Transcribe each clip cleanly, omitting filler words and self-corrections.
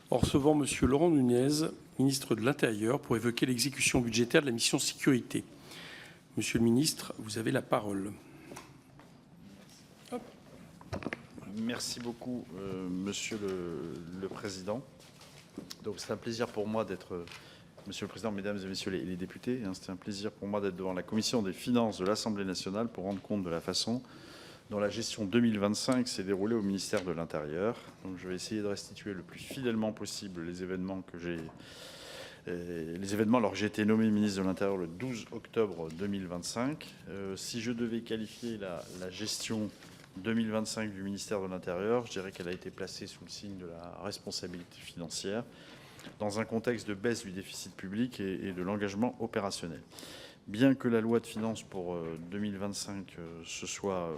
en recevant M. Laurent Nunez, ministre de l'Intérieur, pour évoquer l'exécution budgétaire de la mission sécurité. Monsieur le ministre, vous avez la parole. Merci beaucoup, Monsieur le Président. Donc, c'est un plaisir pour moi d'être, Monsieur le Président, Mesdames et Messieurs les députés, c'est un plaisir pour moi d'être devant la Commission des finances de l'Assemblée nationale pour rendre compte de la façon dont la gestion 2025 s'est déroulée au ministère de l'Intérieur. Donc, je vais essayer de restituer le plus fidèlement possible les événements alors que j'ai été nommé ministre de l'Intérieur le 12 octobre 2025. Si je devais qualifier la gestion 2025 du ministère de l'Intérieur, je dirais qu'elle a été placée sous le signe de la responsabilité financière dans un contexte de baisse du déficit public et de l'engagement opérationnel. Bien que la loi de finances pour 2025 se soit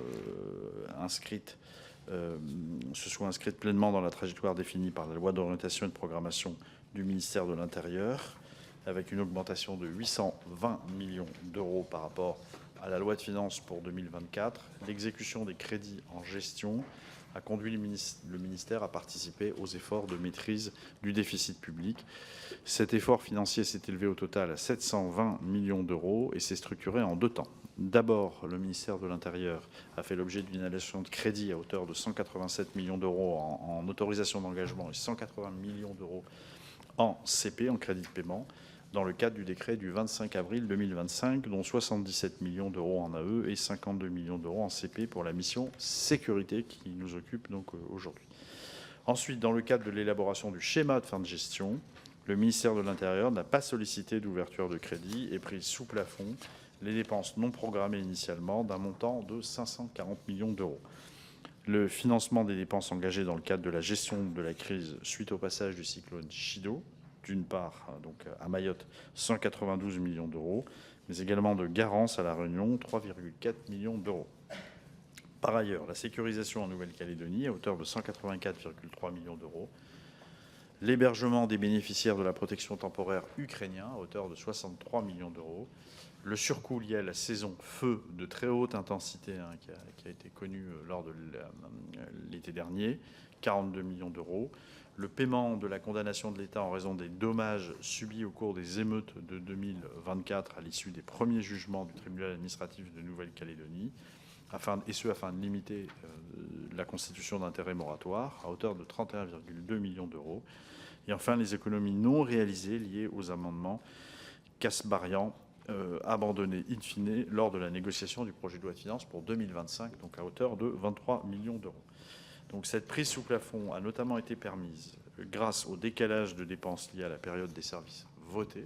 inscrite pleinement dans la trajectoire définie par la loi d'orientation et de programmation du ministère de l'Intérieur, avec une augmentation de 820 millions d'euros par rapport à la loi de finances pour 2024, l'exécution des crédits en gestion a conduit le ministère à participer aux efforts de maîtrise du déficit public. Cet effort financier s'est élevé au total à 720 millions d'euros et s'est structuré en deux temps. D'abord, le ministère de l'Intérieur a fait l'objet d'une allocation de crédit à hauteur de 187 millions d'euros en autorisation d'engagement et 180 millions d'euros en CP, en crédit de paiement, dans le cadre du décret du 25 avril 2025, dont 77 millions d'euros en AE et 52 millions d'euros en CP pour la mission sécurité qui nous occupe donc aujourd'hui. Ensuite, dans le cadre de l'élaboration du schéma de fin de gestion, le ministère de l'Intérieur n'a pas sollicité d'ouverture de crédit et pris sous plafond les dépenses non programmées initialement d'un montant de 540 millions d'euros. Le financement des dépenses engagées dans le cadre de la gestion de la crise suite au passage du cyclone Chido, d'une part, donc à Mayotte, 192 millions d'euros, mais également de Garance à La Réunion, 3,4 millions d'euros. Par ailleurs, la sécurisation en Nouvelle-Calédonie à hauteur de 184,3 millions d'euros, l'hébergement des bénéficiaires de la protection temporaire ukrainien à hauteur de 63 millions d'euros, le surcoût lié à la saison feu de très haute intensité qui a été connu lors de l'été dernier, 42 millions d'euros, le paiement de la condamnation de l'État en raison des dommages subis au cours des émeutes de 2024 à l'issue des premiers jugements du tribunal administratif de Nouvelle-Calédonie, afin de limiter la constitution d'intérêts moratoires à hauteur de 31,2 millions d'euros. Et enfin, les économies non réalisées liées aux amendements Kasbarian abandonnés in fine lors de la négociation du projet de loi de finances pour 2025, donc à hauteur de 23 millions d'euros. Donc cette prise sous plafond a notamment été permise grâce au décalage de dépenses liées à la période des services votés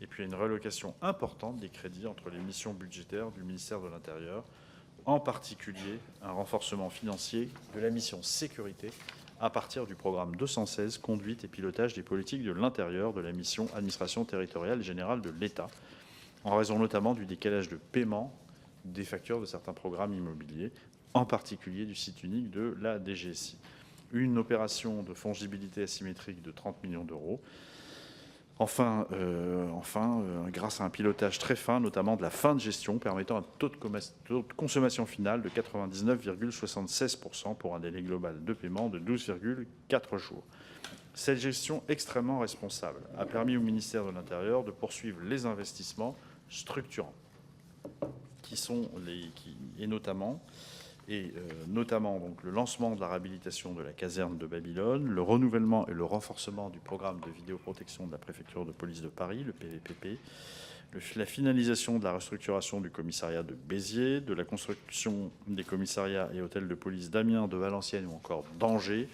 et puis à une relocation importante des crédits entre les missions budgétaires du ministère de l'Intérieur, en particulier un renforcement financier de la mission sécurité à partir du programme 216 conduite et pilotage des politiques de l'intérieur de la mission administration territoriale générale de l'État, en raison notamment du décalage de paiement des factures de certains programmes immobiliers, en particulier du site unique de la DGSI. Une opération de fongibilité asymétrique de 30 millions d'euros. Enfin, grâce à un pilotage très fin, notamment de la fin de gestion, permettant un taux de consommation finale de 99,76% pour un délai global de paiement de 12,4 jours. Cette gestion extrêmement responsable a permis au ministère de l'Intérieur de poursuivre les investissements structurants, notamment donc le lancement de la réhabilitation de la caserne de Babylone, le renouvellement et le renforcement du programme de vidéoprotection de la préfecture de police de Paris, le PVPP, la finalisation de la restructuration du commissariat de Béziers, de la construction des commissariats et hôtels de police d'Amiens, de Valenciennes ou encore d'Angers,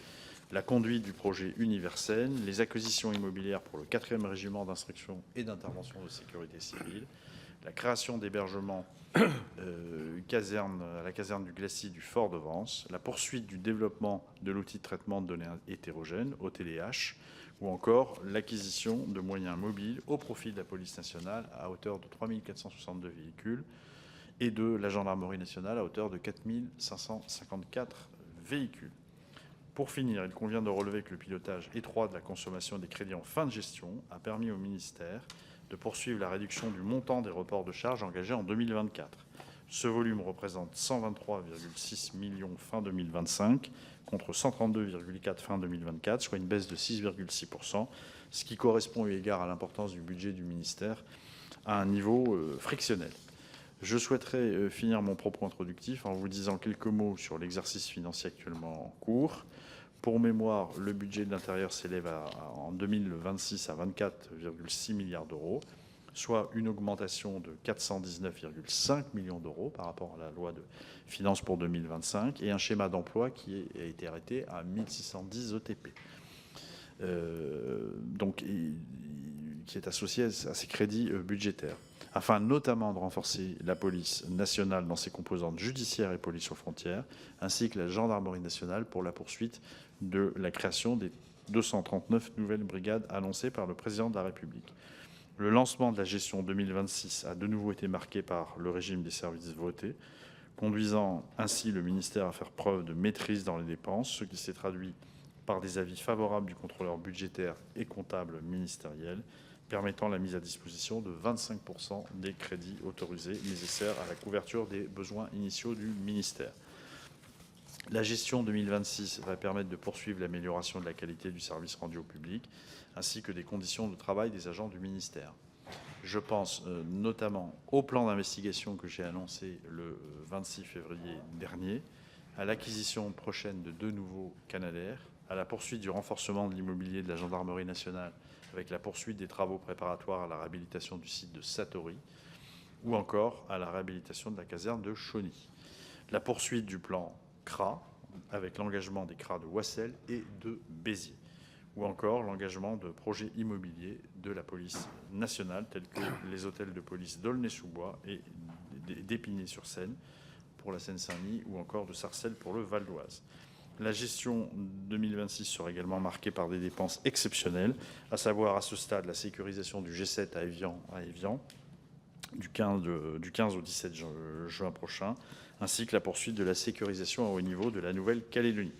la conduite du projet Universel, les acquisitions immobilières pour le 4e régiment d'instruction et d'intervention de sécurité civile, la création d'hébergements à la caserne du Glacis du Fort de Vence, la poursuite du développement de l'outil de traitement de données hétérogènes, OTDH, ou encore l'acquisition de moyens mobiles au profit de la police nationale à hauteur de 3 462 véhicules et de la gendarmerie nationale à hauteur de 4 554 véhicules. Pour finir, il convient de relever que le pilotage étroit de la consommation des crédits en fin de gestion a permis au ministère de poursuivre la réduction du montant des reports de charges engagés en 2024. Ce volume représente 123,6 millions fin 2025 contre 132,4 fin 2024, soit une baisse de 6,6%, ce qui correspond eu égard à l'importance du budget du ministère à un niveau frictionnel. Je souhaiterais finir mon propos introductif en vous disant quelques mots sur l'exercice financier actuellement en cours. Pour mémoire, le budget de l'Intérieur s'élève en 2026 à 24,6 milliards d'euros, soit une augmentation de 419,5 millions d'euros par rapport à la loi de finances pour 2025 et un schéma d'emploi qui a été arrêté à 1610 ETP. Qui est associé à ces crédits budgétaires, afin notamment de renforcer la police nationale dans ses composantes judiciaires et police aux frontières, ainsi que la gendarmerie nationale pour la poursuite de la création des 239 nouvelles brigades annoncées par le président de la République. Le lancement de la gestion 2026 a de nouveau été marqué par le régime des services votés, conduisant ainsi le ministère à faire preuve de maîtrise dans les dépenses, ce qui s'est traduit par des avis favorables du contrôleur budgétaire et comptable ministériel, permettant la mise à disposition de 25% des crédits autorisés nécessaires à la couverture des besoins initiaux du ministère. La gestion 2026 va permettre de poursuivre l'amélioration de la qualité du service rendu au public, ainsi que des conditions de travail des agents du ministère. Je pense notamment au plan d'investigation que j'ai annoncé le 26 février dernier, à l'acquisition prochaine de 2 nouveaux Canadair, à la poursuite du renforcement de l'immobilier de la gendarmerie nationale avec la poursuite des travaux préparatoires à la réhabilitation du site de Satory, ou encore à la réhabilitation de la caserne de Chauny. La poursuite du plan CRA avec l'engagement des CRA de Wassel et de Béziers, ou encore l'engagement de projets immobiliers de la police nationale tels que les hôtels de police d'Aulnay-sous-Bois et d'Épinay-sur-Seine pour la Seine-Saint-Denis ou encore de Sarcelles pour le Val d'Oise. La gestion 2026 sera également marquée par des dépenses exceptionnelles, à savoir à ce stade la sécurisation du G7 à Évian du 15 au 17 juin prochain, ainsi que la poursuite de la sécurisation à haut niveau de la Nouvelle-Calédonie.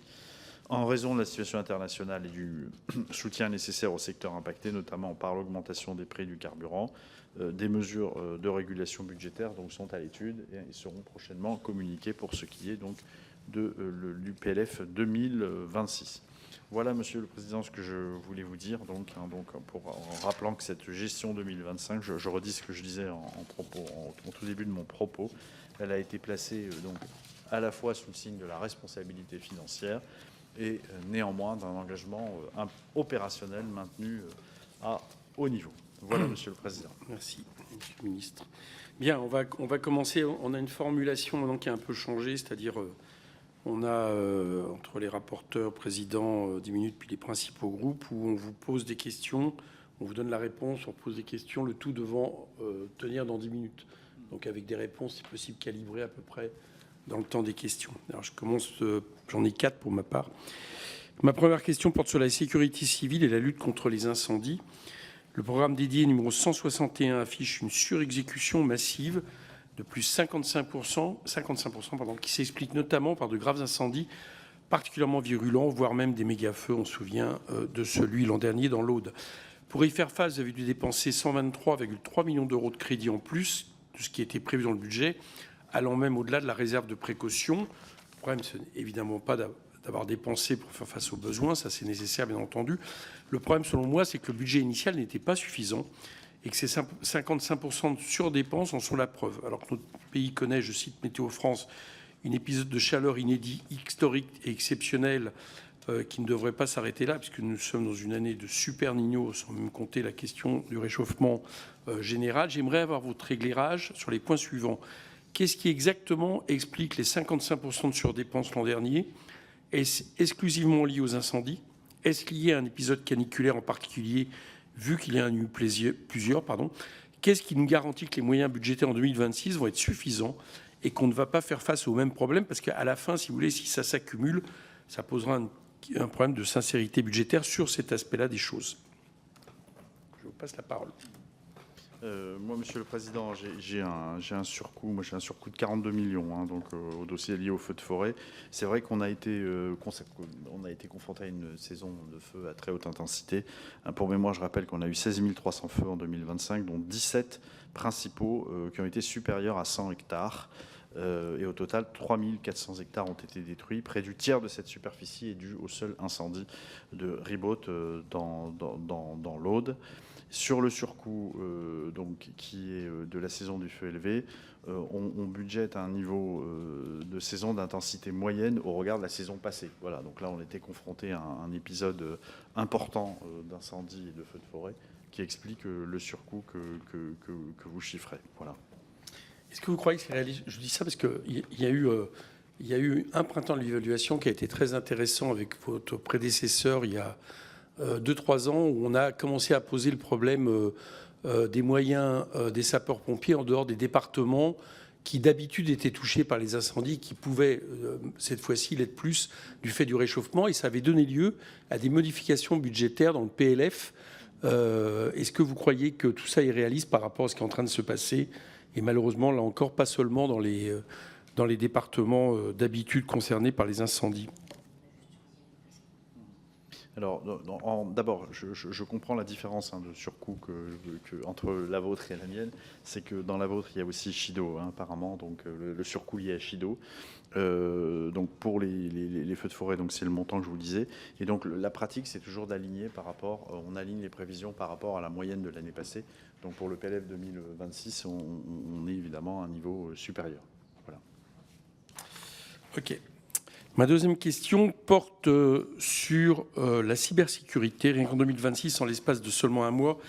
En raison de la situation internationale et du soutien nécessaire au secteur impacté, notamment par l'augmentation des prix du carburant, des mesures de régulation budgétaire sont à l'étude et seront prochainement communiquées pour ce qui est donc du PLF 2026. Voilà, Monsieur le Président, ce que je voulais vous dire. En rappelant que cette gestion 2025, je redis ce que je disais en tout début de mon propos, elle a été placée à la fois sous le signe de la responsabilité financière et néanmoins d'un engagement opérationnel maintenu à haut niveau. Voilà, Monsieur le Président. Merci, Monsieur le Ministre. Bien, on va commencer. On a une formulation maintenant qui a un peu changé, c'est-à-dire on a entre les rapporteurs, présidents, 10 minutes, puis les principaux groupes, où on vous pose des questions, on vous donne la réponse, on pose des questions, le tout devant tenir dans 10 minutes. Donc avec des réponses, si possible, calibrées à peu près dans le temps des questions. Alors je commence, j'en ai 4 pour ma part. Ma première question porte sur la sécurité civile et la lutte contre les incendies. Le programme dédié numéro 161 affiche une surexécution massive de plus 55%, qui s'explique notamment par de graves incendies particulièrement virulents, voire même des méga-feux. On se souvient de celui l'an dernier dans l'Aude. Pour y faire face, vous avez dû dépenser 123,3 millions d'euros de crédit en plus de ce qui était prévu dans le budget, allant même au-delà de la réserve de précaution. Le problème, ce n'est évidemment pas d'avoir dépensé pour faire face aux besoins, ça c'est nécessaire bien entendu. Le problème, selon moi, c'est que le budget initial n'était pas suffisant et que ces 55% de surdépenses en sont la preuve. Alors que notre pays connaît, je cite Météo France, un épisode de chaleur inédit, historique et exceptionnel qui ne devrait pas s'arrêter là, puisque nous sommes dans une année de super Niño, sans même compter la question du réchauffement général. J'aimerais avoir votre éclairage sur les points suivants. Qu'est-ce qui exactement explique les 55% de surdépenses l'an dernier? Est-ce exclusivement lié aux incendies? Est-ce lié à un épisode caniculaire en particulier, vu qu'il y en a eu plusieurs? Qu'est-ce qui nous garantit que les moyens budgétaires en 2026 vont être suffisants et qu'on ne va pas faire face au même problème? Parce qu'à la fin, si vous voulez, si ça s'accumule, ça posera un problème de sincérité budgétaire sur cet aspect-là des choses. Je vous passe la parole. Moi, Monsieur le Président, j'ai un surcoût. Moi, j'ai un surcoût de 42 millions au dossier lié au feu de forêt. C'est vrai qu'on a été confronté à une saison de feu à très haute intensité. Pour mémoire, je rappelle qu'on a eu 16 300 feux en 2025, dont 17 principaux qui ont été supérieurs à 100 hectares. Et au total, 3400 hectares ont été détruits. Près du tiers de cette superficie est due au seul incendie de Ribaute dans l'Aude. Sur le surcoût donc, qui est de la saison du feu élevé, on budgète un niveau de saison d'intensité moyenne au regard de la saison passée. Voilà, donc là, on était confronté à un épisode important d'incendie et de feux de forêt qui explique le surcoût que vous chiffrez. Voilà. Est-ce que vous croyez que c'est réaliste? Je dis ça parce qu'il y a eu un printemps de l'évaluation qui a été très intéressant avec votre prédécesseur il y a 2-3 ans, où on a commencé à poser le problème des moyens des sapeurs-pompiers en dehors des départements qui d'habitude étaient touchés par les incendies, qui pouvaient cette fois-ci l'être plus du fait du réchauffement, et ça avait donné lieu à des modifications budgétaires dans le PLF. Est-ce que vous croyez que tout ça est réaliste par rapport à ce qui est en train de se passer? Et malheureusement, là encore, pas seulement dans les départements d'habitude concernés par les incendies. Alors, d'abord, je comprends la différence de surcoût entre la vôtre et la mienne. C'est que dans la vôtre, il y a aussi Chido, apparemment, donc le surcoût lié à Chido. Donc pour les feux de forêt, donc c'est le montant que je vous disais. Et donc la pratique, c'est toujours d'aligner par rapport, on aligne les prévisions par rapport à la moyenne de l'année passée. Donc pour le PLF 2026, on est évidemment à un niveau supérieur. Voilà. Ok. Ma deuxième question porte sur la cybersécurité. Rien qu'en 2026, en l'espace de seulement un mois,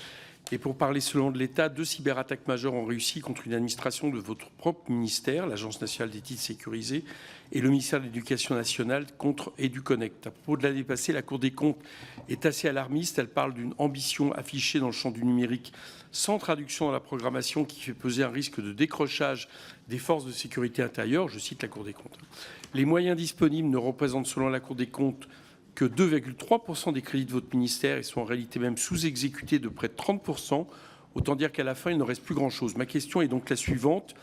et pour parler selon de l'État, 2 cyberattaques majeures ont réussi contre une administration de votre propre ministère, l'Agence nationale des titres sécurisés, et le ministère de l'Éducation nationale contre EduConnect. À propos de l'année passée, la Cour des comptes est assez alarmiste. Elle parle d'une ambition affichée dans le champ du numérique sans traduction dans la programmation qui fait peser un risque de décrochage des forces de sécurité intérieure. Je cite la Cour des comptes. Les moyens disponibles ne représentent, selon la Cour des comptes, que 2,3% des crédits de votre ministère et sont en réalité même sous-exécutés de près de 30%. Autant dire qu'à la fin, il ne reste plus grand-chose. Ma question est donc la suivante.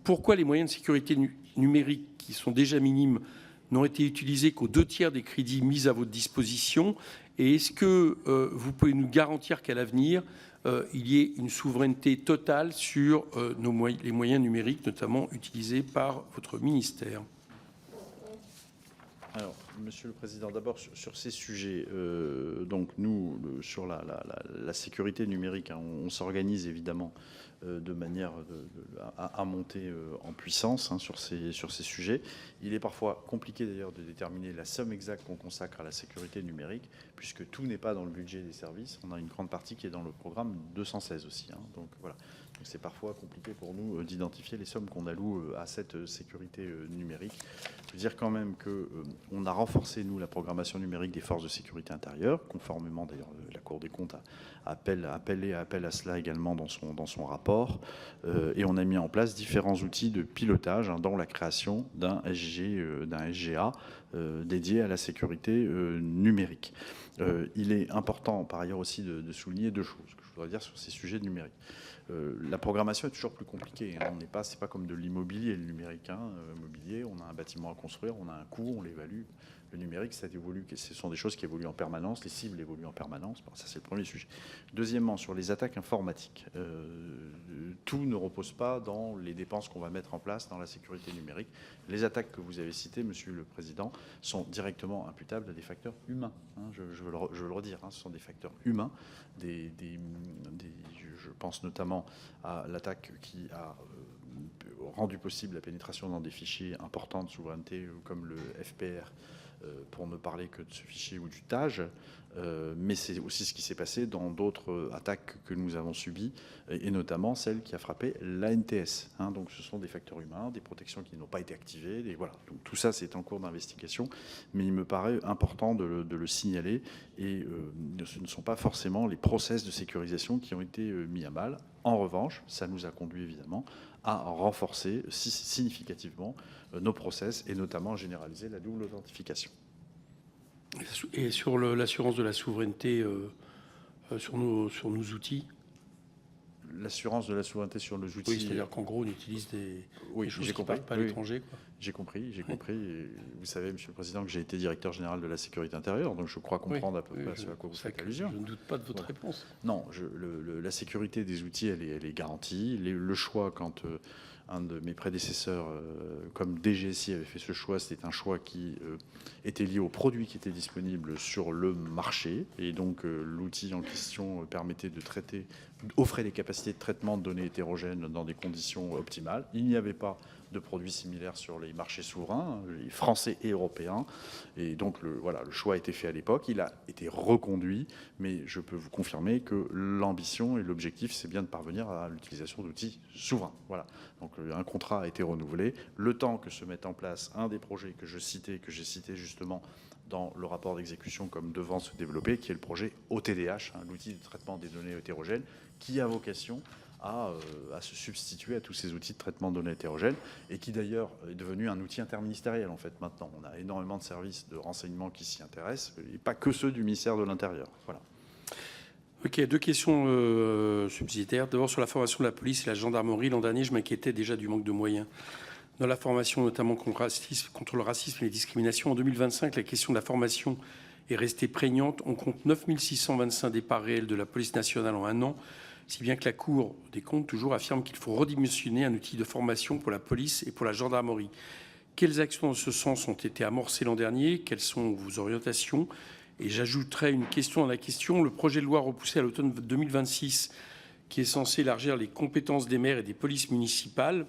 Pourquoi les moyens de sécurité numérique, qui sont déjà minimes, n'ont été utilisés qu'aux 2/3 des crédits mis à votre disposition? Et est-ce que vous pouvez nous garantir qu'à l'avenir, il y ait une souveraineté totale sur les moyens numériques, notamment utilisés par votre ministère? Alors, Monsieur le Président, d'abord sur ces sujets, donc nous, sur la sécurité numérique, on s'organise évidemment de manière à monter en puissance sur ces sujets. Il est parfois compliqué d'ailleurs de déterminer la somme exacte qu'on consacre à la sécurité numérique, puisque tout n'est pas dans le budget des services. On a une grande partie qui est dans le programme 216 aussi. Donc voilà. C'est parfois compliqué pour nous d'identifier les sommes qu'on alloue à cette sécurité numérique. Je veux dire quand même qu'on a renforcé, nous, la programmation numérique des forces de sécurité intérieure, conformément d'ailleurs la Cour des comptes appelle à cela également dans son rapport. Et on a mis en place différents outils de pilotage, dont la création d'un SGA dédié à la sécurité numérique. Il est important par ailleurs aussi de souligner 2 choses que je voudrais dire sur ces sujets numériques. La programmation est toujours plus compliquée. C'est pas comme de l'immobilier, le numérique. Immobilier, on a un bâtiment à construire, on a un coût, on l'évalue. Le numérique, ça évolue. Ce sont des choses qui évoluent en permanence. Les cibles évoluent en permanence. Bon, ça, c'est le premier sujet. Deuxièmement, sur les attaques informatiques, tout ne repose pas dans les dépenses qu'on va mettre en place dans la sécurité numérique. Les attaques que vous avez citées, Monsieur le Président, sont directement imputables à des facteurs humains. Je veux le redire. Ce sont des facteurs humains. Je pense notamment à l'attaque qui a rendu possible la pénétration dans des fichiers importants de souveraineté comme le FPR, pour ne parler que de ce fichier ou du TAJ, mais c'est aussi ce qui s'est passé dans d'autres attaques que nous avons subies, et notamment celle qui a frappé l'ANTS. Donc ce sont des facteurs humains, des protections qui n'ont pas été activées, voilà. Donc tout ça c'est en cours d'investigation, mais il me paraît important de le signaler, et ce ne sont pas forcément les process de sécurisation qui ont été mis à mal. En revanche, ça nous a conduit évidemment à renforcer significativement nos process et notamment généraliser la double authentification. Et sur l'assurance de la souveraineté sur nos outils? L'assurance de la souveraineté sur nos outils. Oui, c'est-à-dire qu'en gros, on utilise des choses qui ne partent pas à l'étranger. J'ai compris. Et vous savez, Monsieur le Président, que j'ai été directeur général de la sécurité intérieure, donc je crois comprendre à peu près ce à quoi vous faites allusion. Je ne doute pas de votre réponse. Non, la sécurité des outils, elle est garantie. Le choix, quand un de mes prédécesseurs comme DGSI avait fait ce choix. C'était un choix qui était lié aux produits qui étaient disponibles sur le marché. Et donc l'outil en question permettait de traiter, offrait des capacités de traitement de données hétérogènes dans des conditions optimales. Il n'y avait pas de produits similaires sur les marchés souverains, les français et européens. Et donc le choix a été fait à l'époque. Il a été reconduit, mais je peux vous confirmer que l'ambition et l'objectif, c'est bien de parvenir à l'utilisation d'outils souverains. Voilà. Donc un contrat a été renouvelé. Le temps que se mette en place un des projets que j'ai cité justement dans le rapport d'exécution comme devant se développer, qui est le projet OTDH, l'outil de traitement des données hétérogènes, qui a vocation à se substituer à tous ces outils de traitement de données hétérogènes et qui d'ailleurs est devenu un outil interministériel en fait maintenant. On a énormément de services de renseignement qui s'y intéressent et pas que ceux du ministère de l'Intérieur. Voilà. Ok, deux questions subsidiaires. D'abord sur la formation de la police et la gendarmerie. L'an dernier, je m'inquiétais déjà du manque de moyens dans la formation, notamment contre le racisme et les discriminations. En 2025, la question de la formation est restée prégnante. On compte 9 625 départs réels de la police nationale en un an, si bien que la Cour des comptes toujours affirme qu'il faut redimensionner un outil de formation pour la police et pour la gendarmerie. Quelles actions dans ce sens ont été amorcées l'an dernier? Quelles sont vos orientations? Et j'ajouterai une question à la question. Le projet de loi repoussé à l'automne 2026, qui est censé élargir les compétences des maires et des polices municipales,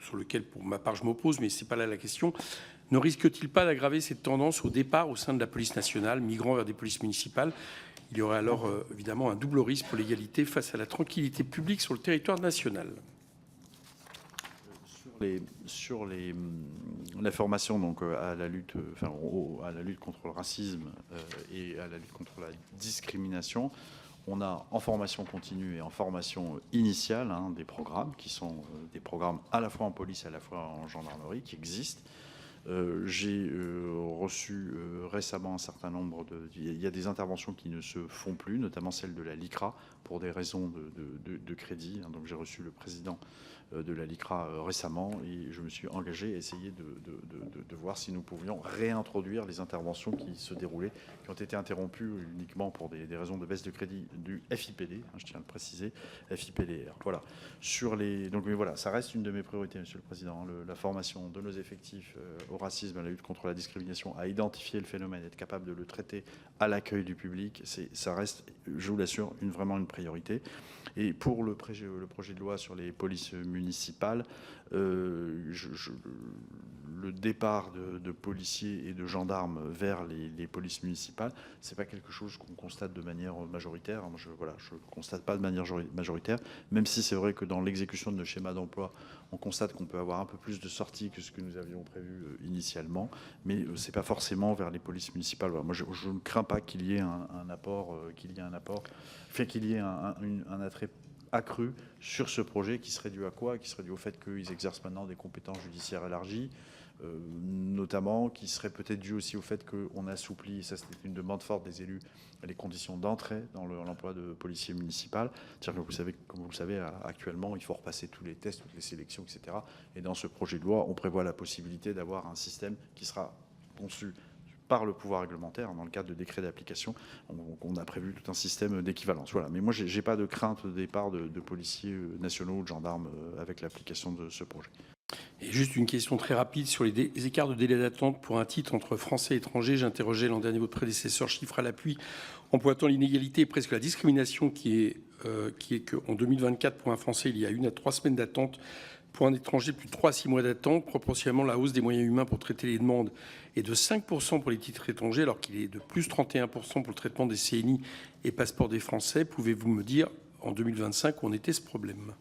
sur lequel, pour ma part, je m'oppose, mais ce n'est pas là la question, ne risque-t-il pas d'aggraver cette tendance au départ au sein de la police nationale, migrant vers des polices municipales? Il y aurait alors évidemment un double risque pour l'égalité face à la tranquillité publique sur le territoire national. Sur la formation donc, à la lutte contre le racisme et à la lutte contre la discrimination, on a en formation continue et en formation initiale des programmes qui sont des programmes à la fois en police et à la fois en gendarmerie qui existent. J'ai reçu récemment un certain nombre il y a des interventions qui ne se font plus, notamment celle de la LICRA, pour des raisons de crédit. Donc j'ai reçu le président de la LICRA récemment et je me suis engagé à essayer de voir si nous pouvions réintroduire les interventions qui se déroulaient, qui ont été interrompues uniquement pour des raisons de baisse de crédit du FIPD, je tiens à le préciser, FIPDR. Voilà. Donc voilà, ça reste une de mes priorités, Monsieur le Président, la formation de nos effectifs au racisme, à la lutte contre la discrimination, à identifier le phénomène, être capable de le traiter à l'accueil du public, ça reste, je vous l'assure, vraiment une priorité. Et pour le projet de loi sur les polices municipales, le départ de policiers et de gendarmes vers les polices municipales, c'est pas quelque chose qu'on constate de manière majoritaire. Moi, je ne constate pas de manière majoritaire, même si c'est vrai que dans l'exécution de nos schémas d'emploi, on constate qu'on peut avoir un peu plus de sorties que ce que nous avions prévu initialement, mais c'est pas forcément vers les polices municipales. Voilà. Moi, je ne crains pas qu'il y ait un attrait accru sur ce projet qui serait dû à quoi? Qui serait dû au fait qu'ils exercent maintenant des compétences judiciaires élargies, notamment, qui serait peut-être dû aussi au fait qu'on assouplit, et ça c'était une demande forte des élus, les conditions d'entrée dans l'emploi de policiers municipal. C'est-à-dire que comme vous le savez, actuellement, il faut repasser tous les tests, toutes les sélections, etc. Et dans ce projet de loi, on prévoit la possibilité d'avoir un système qui sera conçu par le pouvoir réglementaire, dans le cadre de décrets d'application. On a prévu tout un système d'équivalence. Voilà. Mais moi, je n'ai pas de crainte de départ de policiers nationaux ou de gendarmes avec l'application de ce projet. Et juste une question très rapide sur les écarts de délai d'attente pour un titre entre français et étranger. J'interrogeais l'an dernier votre prédécesseur, chiffre à l'appui, en pointant l'inégalité et presque la discrimination qui est qu'en 2024, pour un français, il y a 1 à 3 semaines d'attente. Pour un étranger, plus de 3 à 6 mois d'attente. Proportionnellement, la hausse des moyens humains pour traiter les demandes est de 5% pour les titres étrangers, alors qu'il est de plus 31% pour le traitement des CNI et passeports des Français. Pouvez-vous me dire, en 2025, où en était ce problème ?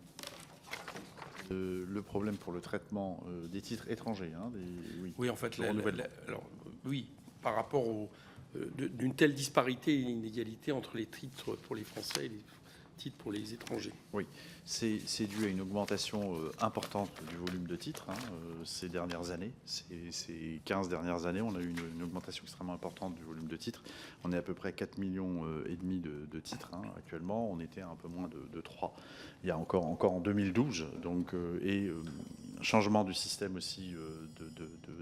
Le problème pour le traitement des titres étrangers. Oui, en fait, par rapport d'une telle disparité et inégalité entre les titres pour les Français et les titres pour les étrangers. Oui, c'est dû à une augmentation importante du volume de titres ces dernières années. Ces 15 dernières années, on a eu une augmentation extrêmement importante du volume de titres. On est à peu près 4,5 millions de titres actuellement. On était à un peu moins de 3 il y a encore en 2012. Donc, changement du système aussi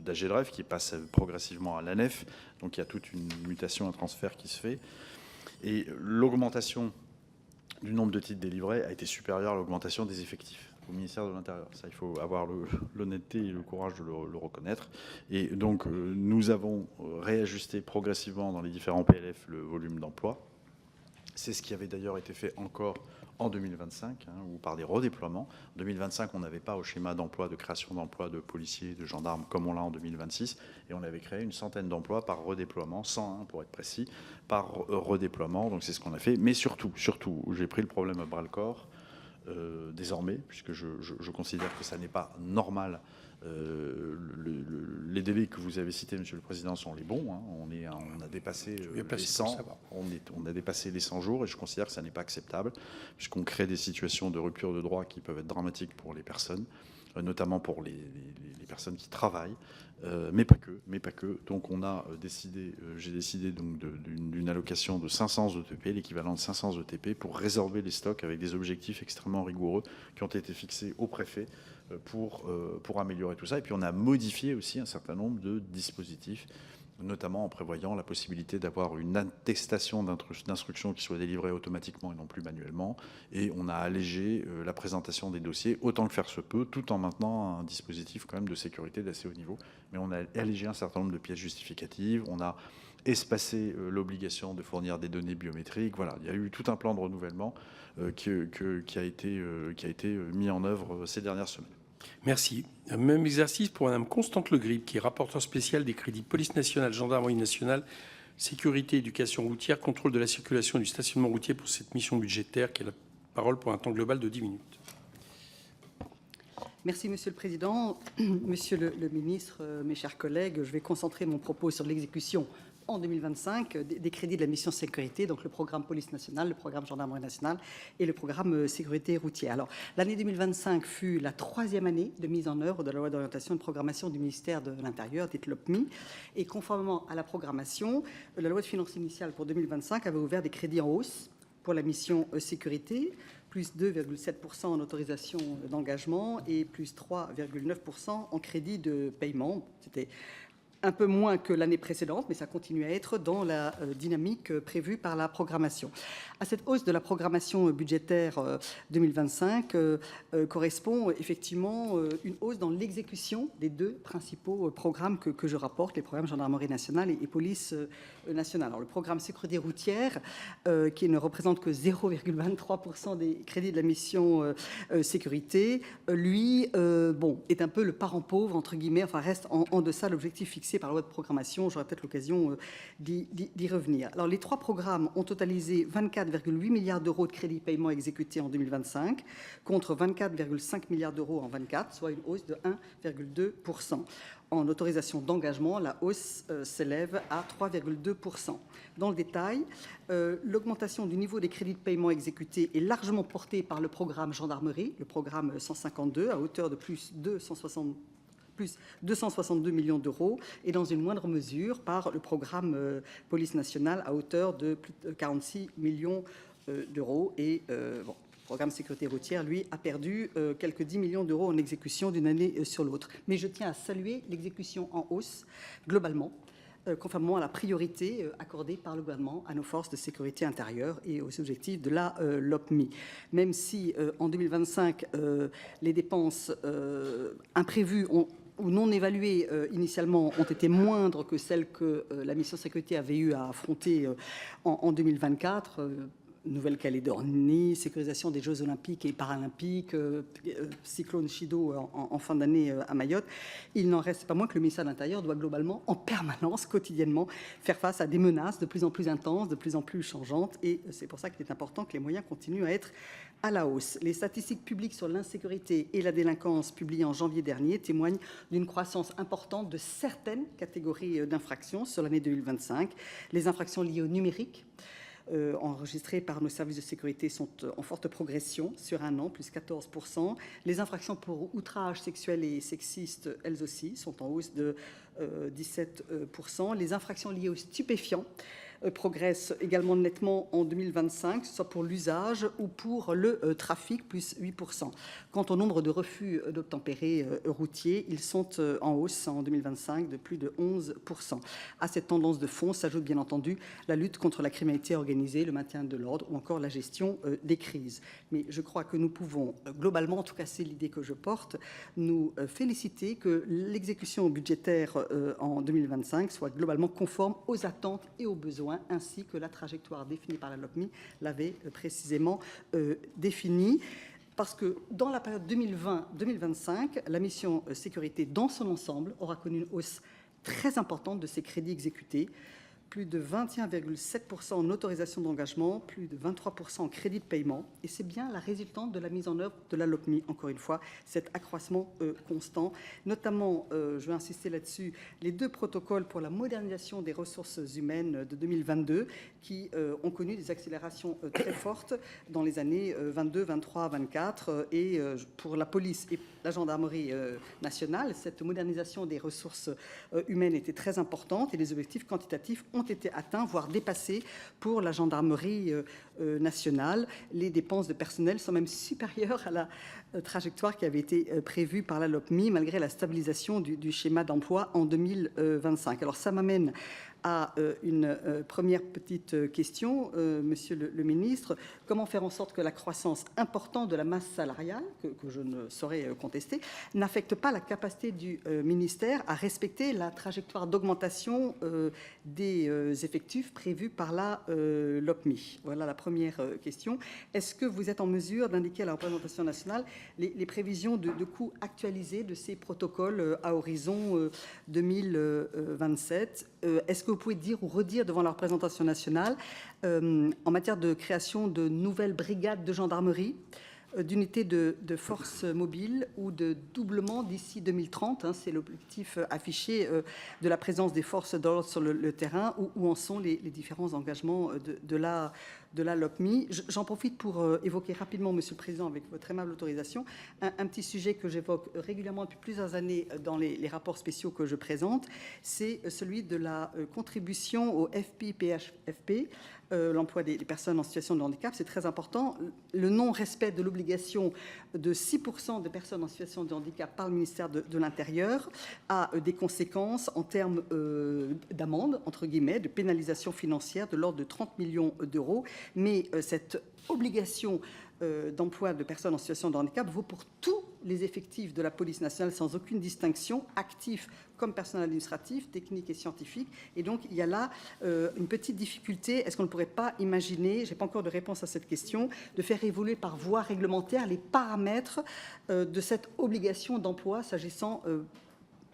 d'AGDREF qui passe progressivement à l'ANEF. Donc il y a toute une mutation, un transfert qui se fait. Et l'augmentation du nombre de titres délivrés a été supérieur à l'augmentation des effectifs. au ministère de l'Intérieur. Ça, il faut avoir l'honnêteté et le courage de le reconnaître. Et donc, nous avons réajusté progressivement dans les différents PLF le volume d'emploi. C'est ce qui avait d'ailleurs été fait encore en 2025, ou par des redéploiements. En 2025, on n'avait pas au schéma d'emploi, de création d'emplois de policiers, de gendarmes, comme on l'a en 2026, et on avait créé une centaine d'emplois par redéploiement, 101 pour être précis, par redéploiement, donc c'est ce qu'on a fait. Mais surtout, j'ai pris le problème à bras-le-corps, désormais, puisque je considère que ça n'est pas normal. Les délais que vous avez cités, Monsieur le Président, sont les bons. On a dépassé les 100. On a dépassé les 100 jours et je considère que ça n'est pas acceptable puisqu'on crée des situations de rupture de droit qui peuvent être dramatiques pour les personnes, notamment pour les personnes qui travaillent, mais pas que. Donc on a décidé, j'ai décidé donc d'une allocation de 500 ETP, l'équivalent de 500 ETP, pour résorber les stocks avec des objectifs extrêmement rigoureux qui ont été fixés au préfet pour améliorer tout ça. Et puis on a modifié aussi un certain nombre de dispositifs, notamment en prévoyant la possibilité d'avoir une attestation d'instruction qui soit délivrée automatiquement et non plus manuellement. Et on a allégé la présentation des dossiers autant que faire se peut, tout en maintenant un dispositif quand même de sécurité d'assez haut niveau. Mais on a allégé un certain nombre de pièces justificatives, on a espacé l'obligation de fournir des données biométriques. Voilà, il y a eu tout un plan de renouvellement qui a été mis en œuvre ces dernières semaines. Merci. Même exercice pour Mme Constante Le Grip, qui est rapporteur spécial des crédits police nationale, gendarmerie nationale, sécurité, éducation routière, contrôle de la circulation et du stationnement routier pour cette mission budgétaire, qui a la parole pour un temps global de 10 minutes. Merci, Monsieur le Président. Monsieur le Ministre, mes chers collègues, je vais concentrer mon propos sur l'exécution en 2025 des crédits de la mission sécurité, donc le programme police nationale, le programme gendarmerie nationale et le programme sécurité routière. Alors, l'année 2025 fut la 3e année de mise en œuvre de la loi d'orientation et de programmation du ministère de l'Intérieur, dite LOPMI, et conformément à la programmation, la loi de finances initiale pour 2025 avait ouvert des crédits en hausse pour la mission sécurité, plus 2,7% en autorisation d'engagement et plus 3,9% en crédit de paiement. C'était un peu moins que l'année précédente, mais ça continue à être dans la dynamique prévue par la programmation. À cette hausse de la programmation budgétaire 2025 correspond effectivement une hausse dans l'exécution des deux principaux programmes que je rapporte, les programmes gendarmerie nationale et police nationale. Alors, le programme sécurité routière, qui ne représente que 0,23% des crédits de la mission sécurité, lui, est un peu le parent pauvre, entre guillemets, enfin reste en deçà de l'objectif fixé par la loi de programmation. J'aurai peut-être l'occasion d'y revenir. Alors, les trois programmes ont totalisé 24,8 milliards d'euros de crédits paiement exécutés en 2025, contre 24,5 milliards d'euros en 2024, soit une hausse de 1,2%. En autorisation d'engagement, la hausse s'élève à 3,2%. Dans le détail, l'augmentation du niveau des crédits de paiement exécutés est largement portée par le programme gendarmerie, le programme 152, à hauteur de plus 262 millions d'euros, et dans une moindre mesure par le programme police nationale à hauteur de plus de 46 millions d'euros. Et le programme sécurité routière, lui, a perdu quelques 10 millions d'euros en exécution d'une année sur l'autre. Mais je tiens à saluer l'exécution en hausse, globalement, conformément à la priorité accordée par le gouvernement à nos forces de sécurité intérieure et aux objectifs de la LOPMI. Même si en 2025, les dépenses imprévues ou non évaluées initialement ont été moindres que celles que la mission sécurité avait eu à affronter en 2024, Nouvelle-Calédonie, sécurisation des Jeux olympiques et paralympiques, cyclone Chido en fin d'année à Mayotte. Il n'en reste pas moins que le ministère de l'Intérieur doit globalement, en permanence, quotidiennement, faire face à des menaces de plus en plus intenses, de plus en plus changeantes. Et c'est pour ça qu'il est important que les moyens continuent à être à la hausse. Les statistiques publiques sur l'insécurité et la délinquance publiées en janvier dernier témoignent d'une croissance importante de certaines catégories d'infractions sur l'année 2025. Les infractions liées au numérique, enregistrées par nos services de sécurité, sont en forte progression sur un an, plus 14%. Les infractions pour outrage sexuel et sexiste, elles aussi, sont en hausse de 17%. Les infractions liées aux stupéfiants progresse également nettement en 2025, que ce soit pour l'usage ou pour le trafic, plus 8%. Quant au nombre de refus d'obtempérer routiers, ils sont en hausse en 2025 de plus de 11%. À cette tendance de fond s'ajoute bien entendu la lutte contre la criminalité organisée, le maintien de l'ordre ou encore la gestion des crises. Mais je crois que nous pouvons globalement, en tout cas c'est l'idée que je porte, nous féliciter que l'exécution budgétaire en 2025 soit globalement conforme aux attentes et aux besoins, ainsi que la trajectoire définie par la LOPMI l'avait précisément définie. Parce que dans la période 2020-2025, la mission sécurité dans son ensemble aura connu une hausse très importante de ses crédits exécutés, plus de 21,7% en autorisation d'engagement, plus de 23% en crédit de paiement. Et c'est bien la résultante de la mise en œuvre de la LOPMI, encore une fois, cet accroissement constant. Notamment, je vais insister là-dessus, les 2 protocoles pour la modernisation des ressources humaines de 2022 qui ont connu des accélérations très fortes dans les années 22, 23, 24. Et pour la police et la gendarmerie nationale, cette modernisation des ressources humaines était très importante et les objectifs quantitatifs ont été atteints, voire dépassés pour la gendarmerie nationale. Les dépenses de personnel sont même supérieures à la trajectoire qui avait été prévue par la LOPMI, malgré la stabilisation du schéma d'emploi en 2025. Alors ça m'amène à une première petite question, Monsieur le ministre. Comment faire en sorte que la croissance importante de la masse salariale, que je ne saurais contester, n'affecte pas la capacité du ministère à respecter la trajectoire d'augmentation des effectifs prévus par la LOPMI? Voilà la première question. Est-ce que vous êtes en mesure d'indiquer à la représentation nationale les prévisions de coûts actualisés de ces protocoles à horizon 2027? Est-ce que vous pouvez dire ou redire devant la représentation nationale en matière de création de nouvelles brigades de gendarmerie, d'unités de forces mobiles ou de doublement d'ici 2030, hein, c'est l'objectif affiché de la présence des forces d'ordre sur le terrain, où en sont les différents engagements de la LOPMI. J'en profite pour évoquer rapidement, Monsieur le Président, avec votre aimable autorisation, un petit sujet que j'évoque régulièrement depuis plusieurs années dans les rapports spéciaux que je présente, c'est celui de la contribution au FPIPHFP, l'emploi des personnes en situation de handicap. C'est très important. Le non-respect de l'obligation de 6% des personnes en situation de handicap par le ministère de l'Intérieur a des conséquences en termes d'amende, entre guillemets, de pénalisation financière de l'ordre de 30 millions d'euros. Mais cette obligation d'emploi de personnes en situation de handicap vaut pour tous les effectifs de la police nationale sans aucune distinction, actifs comme personnel administratif, technique et scientifique. Et donc, il y a là une petite difficulté. Est-ce qu'on ne pourrait pas imaginer, je n'ai pas encore de réponse à cette question, de faire évoluer par voie réglementaire les paramètres de cette obligation d'emploi s'agissant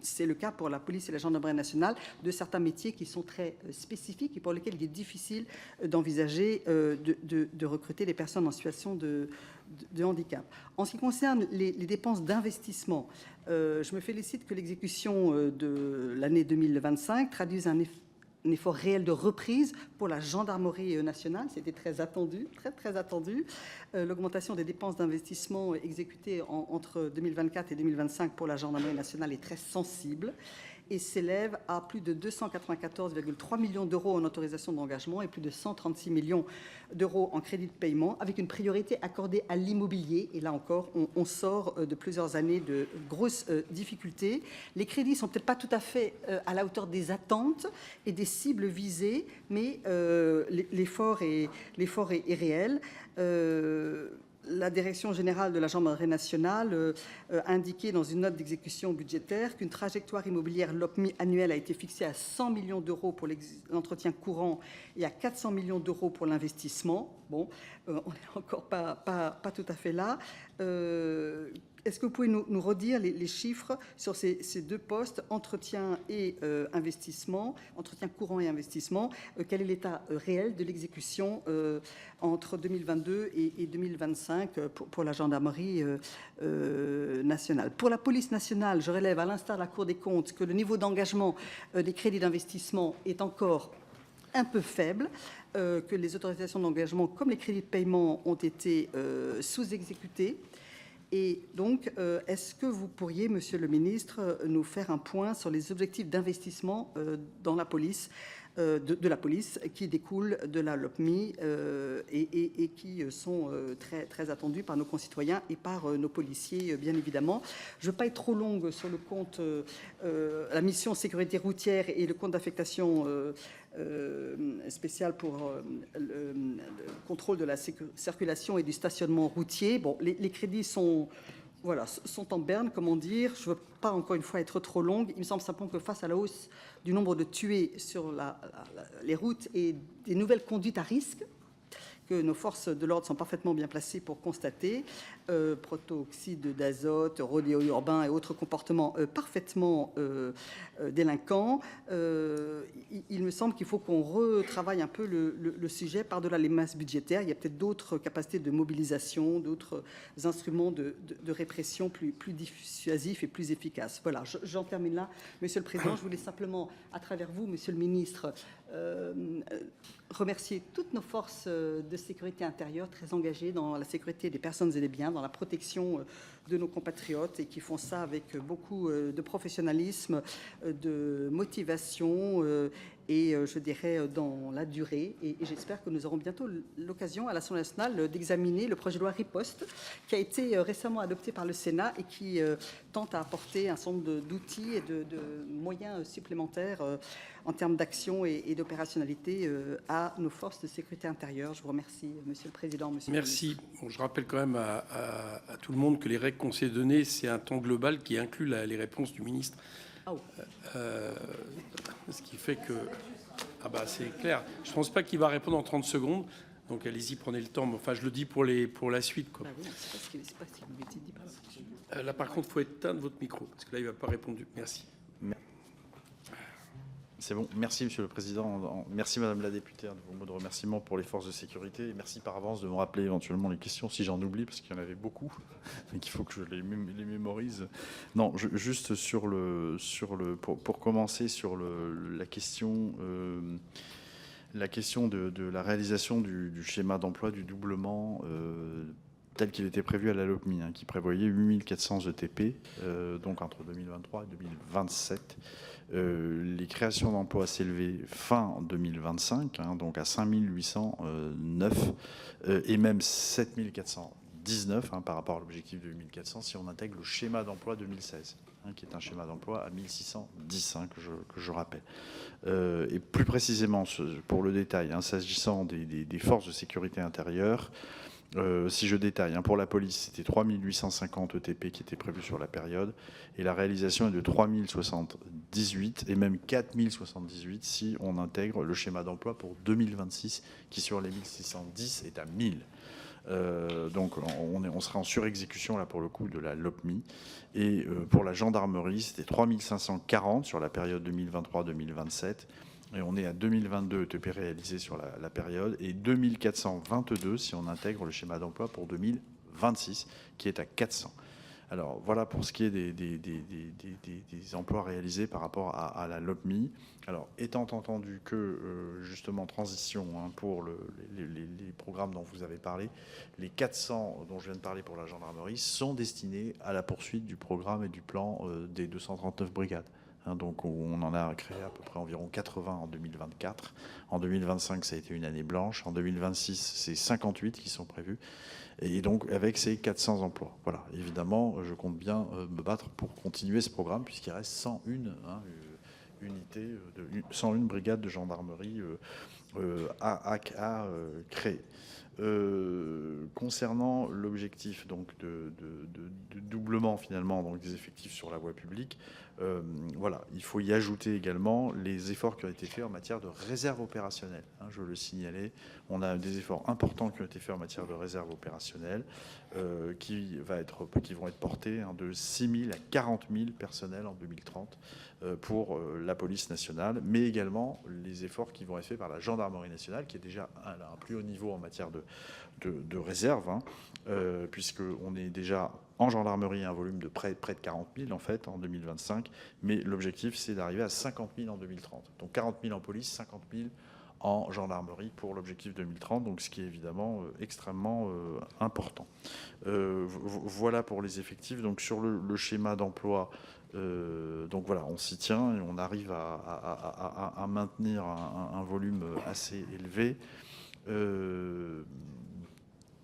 c'est le cas pour la police et la gendarmerie nationale, de certains métiers qui sont très spécifiques et pour lesquels il est difficile d'envisager de recruter des personnes en situation de handicap. En ce qui concerne les dépenses d'investissement, je me félicite que l'exécution de l'année 2025 traduise un effort réel de reprise pour la gendarmerie nationale. C'était très attendu, très attendu. L'augmentation des dépenses d'investissement exécutées entre 2024 et 2025 pour la gendarmerie nationale est très sensible et s'élève à plus de 294,3 millions d'euros en autorisation d'engagement et plus de 136 millions d'euros en crédit de paiement, avec une priorité accordée à l'immobilier. Et là encore, on sort de plusieurs années de grosses difficultés. Les crédits sont peut-être pas tout à fait à la hauteur des attentes et des cibles visées, mais l'effort est réel. La Direction générale de la gendarmerie nationale a indiqué dans une note d'exécution budgétaire qu'une trajectoire immobilière LOPMI annuelle a été fixée à 100 millions d'euros pour l'entretien courant et à 400 millions d'euros pour l'investissement. Bon, on n'est encore pas tout à fait là. Est-ce que vous pouvez nous redire les chiffres sur ces deux postes, entretien et investissement, entretien courant et investissement? Quel est l'état réel de l'exécution entre 2022 et 2025 pour la gendarmerie nationale? Pour la police nationale, je relève, à l'instar de la Cour des comptes, que le niveau d'engagement des crédits d'investissement est encore un peu faible, que les autorisations d'engagement comme les crédits de paiement ont été sous-exécutés. Et donc, est-ce que vous pourriez, Monsieur le Ministre, nous faire un point sur les objectifs d'investissement dans la police de la police qui découlent de la LOPMI et qui sont très, très attendus par nos concitoyens et par nos policiers, bien évidemment. Je ne veux pas être trop longue sur le compte, la mission sécurité routière et le compte d'affectation spécial pour le contrôle de la circulation et du stationnement routier. Bon, les crédits sont... Voilà, sont en berne, comment dire. Je ne veux pas, encore une fois, être trop longue. Il me semble simplement que face à la hausse du nombre de tués sur les routes et des nouvelles conduites à risque, que nos forces de l'ordre sont parfaitement bien placées pour constater, protoxyde d'azote, rodéo urbain et autres comportements parfaitement délinquants. Il me semble qu'il faut qu'on retravaille un peu le sujet par-delà les masses budgétaires. Il y a peut-être d'autres capacités de mobilisation, d'autres instruments de répression plus dissuasifs et plus efficaces. Voilà, j'en termine là. Monsieur le Président, je voulais simplement, à travers vous, Monsieur le Ministre, remercier toutes nos forces de sécurité intérieure très engagées dans la sécurité des personnes et des biens, dans la protection de nos compatriotes et qui font ça avec beaucoup de professionnalisme, de motivation et je dirais dans la durée. Et j'espère que nous aurons bientôt l'occasion à l'Assemblée nationale d'examiner le projet de loi Riposte qui a été récemment adopté par le Sénat et qui tente à apporter un certain nombre d'outils et de moyens supplémentaires en termes d'action et d'opérationnalité à nos forces de sécurité intérieure. Je vous remercie, Monsieur le Président. Monsieur Merci. le Ministre. Bon, je rappelle quand même à tout le monde que les règles qu'on s'est données, c'est un temps global qui inclut les réponses du ministre. Oh. Ce qui fait que... Ah bah c'est clair. Je ne pense pas qu'il va répondre en 30 secondes. Donc allez-y, prenez le temps. Mais enfin, je le dis pour la suite, quoi. Bah oui, c'est pas ce qu'il m'avait dit. Là, par contre, il faut éteindre votre micro, parce que là, il ne va pas répondre. Merci. C'est bon. Merci, Monsieur le Président. Merci, Madame la députée, de vos mots de remerciement pour les forces de sécurité. Et merci par avance de me rappeler éventuellement les questions si j'en oublie, parce qu'il y en avait beaucoup, et qu'il faut que je les mémorise. Non, juste pour commencer sur la question de la réalisation du schéma d'emploi du doublement tel qu'il était prévu à la LOPMI, qui prévoyait 8400 ETP, donc entre 2023 et 2027. Les créations d'emplois s'élevaient fin 2025, donc à 5809 et même 7419 par rapport à l'objectif de 8400 si on intègre le schéma d'emploi 2016, qui est un schéma d'emploi à 1610, que je rappelle. Et plus précisément, pour le détail, s'agissant des forces de sécurité intérieure, si je détaille, pour la police, c'était 3850 ETP qui étaient prévus sur la période, et la réalisation est de 3078 et même 4078 si on intègre le schéma d'emploi pour 2026, qui sur les 1610 est à 1000. Donc on sera en surexécution là pour le coup de la LOPMI. Et pour la gendarmerie, c'était 3540 sur la période 2023-2027. Et on est à 2022 ETP réalisés sur la période et 2422 si on intègre le schéma d'emploi pour 2026 qui est à 400. Alors voilà pour ce qui est des emplois réalisés par rapport à la LOPMI. Alors étant entendu que justement transition pour les programmes dont vous avez parlé, les 400 dont je viens de parler pour la gendarmerie sont destinés à la poursuite du programme et du plan des 239 brigades. Donc on en a créé à peu près environ 80 en 2024. En 2025, ça a été une année blanche. En 2026, c'est 58 qui sont prévus. Et donc avec ces 400 emplois. Voilà, évidemment, je compte bien me battre pour continuer ce programme puisqu'il reste 101 unités, 101 brigades de gendarmerie à créer. Concernant l'objectif donc de doublement finalement donc des effectifs sur la voie publique, voilà, il faut y ajouter également les efforts qui ont été faits en matière de réserve opérationnelle. Je le signalais, on a des efforts importants qui ont été faits en matière de réserve opérationnelle qui vont être portés de 6 000 à 40 000 personnels en 2030 pour la police nationale, mais également les efforts qui vont être faits par la gendarmerie nationale, qui est déjà à un plus haut niveau en matière de réserve, puisqu'on est déjà en gendarmerie un volume de près de 40 000 en fait en 2025, mais l'objectif c'est d'arriver à 50 000 en 2030. Donc 40 000 en police, 50 000 en gendarmerie pour l'objectif 2030, donc ce qui est évidemment extrêmement important. Voilà pour les effectifs. Donc sur le schéma d'emploi, Donc voilà, on s'y tient et on arrive à maintenir un volume assez élevé.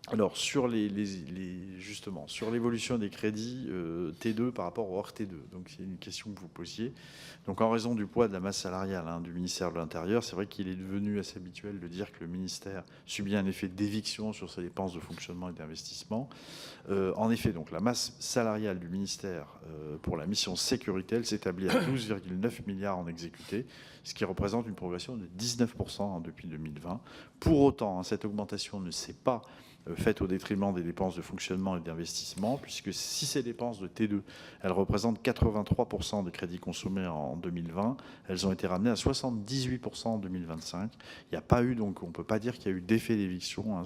Alors, justement, sur l'évolution des crédits T2 par rapport au hors T2, donc c'est une question que vous posiez. Donc, en raison du poids de la masse salariale du ministère de l'Intérieur, c'est vrai qu'il est devenu assez habituel de dire que le ministère subit un effet d'éviction sur ses dépenses de fonctionnement et d'investissement. En effet, donc, la masse salariale du ministère pour la mission sécurité, elle s'établit à 12,9 milliards en exécuté, ce qui représente une progression de 19% depuis 2020. Pour autant, cette augmentation ne s'est pas faite au détriment des dépenses de fonctionnement et d'investissement, puisque si ces dépenses de T2, elles représentent 83% des crédits consommés en 2020, elles ont été ramenées à 78% en 2025. Il n'y a pas eu, donc on ne peut pas dire qu'il y a eu d'effet d'éviction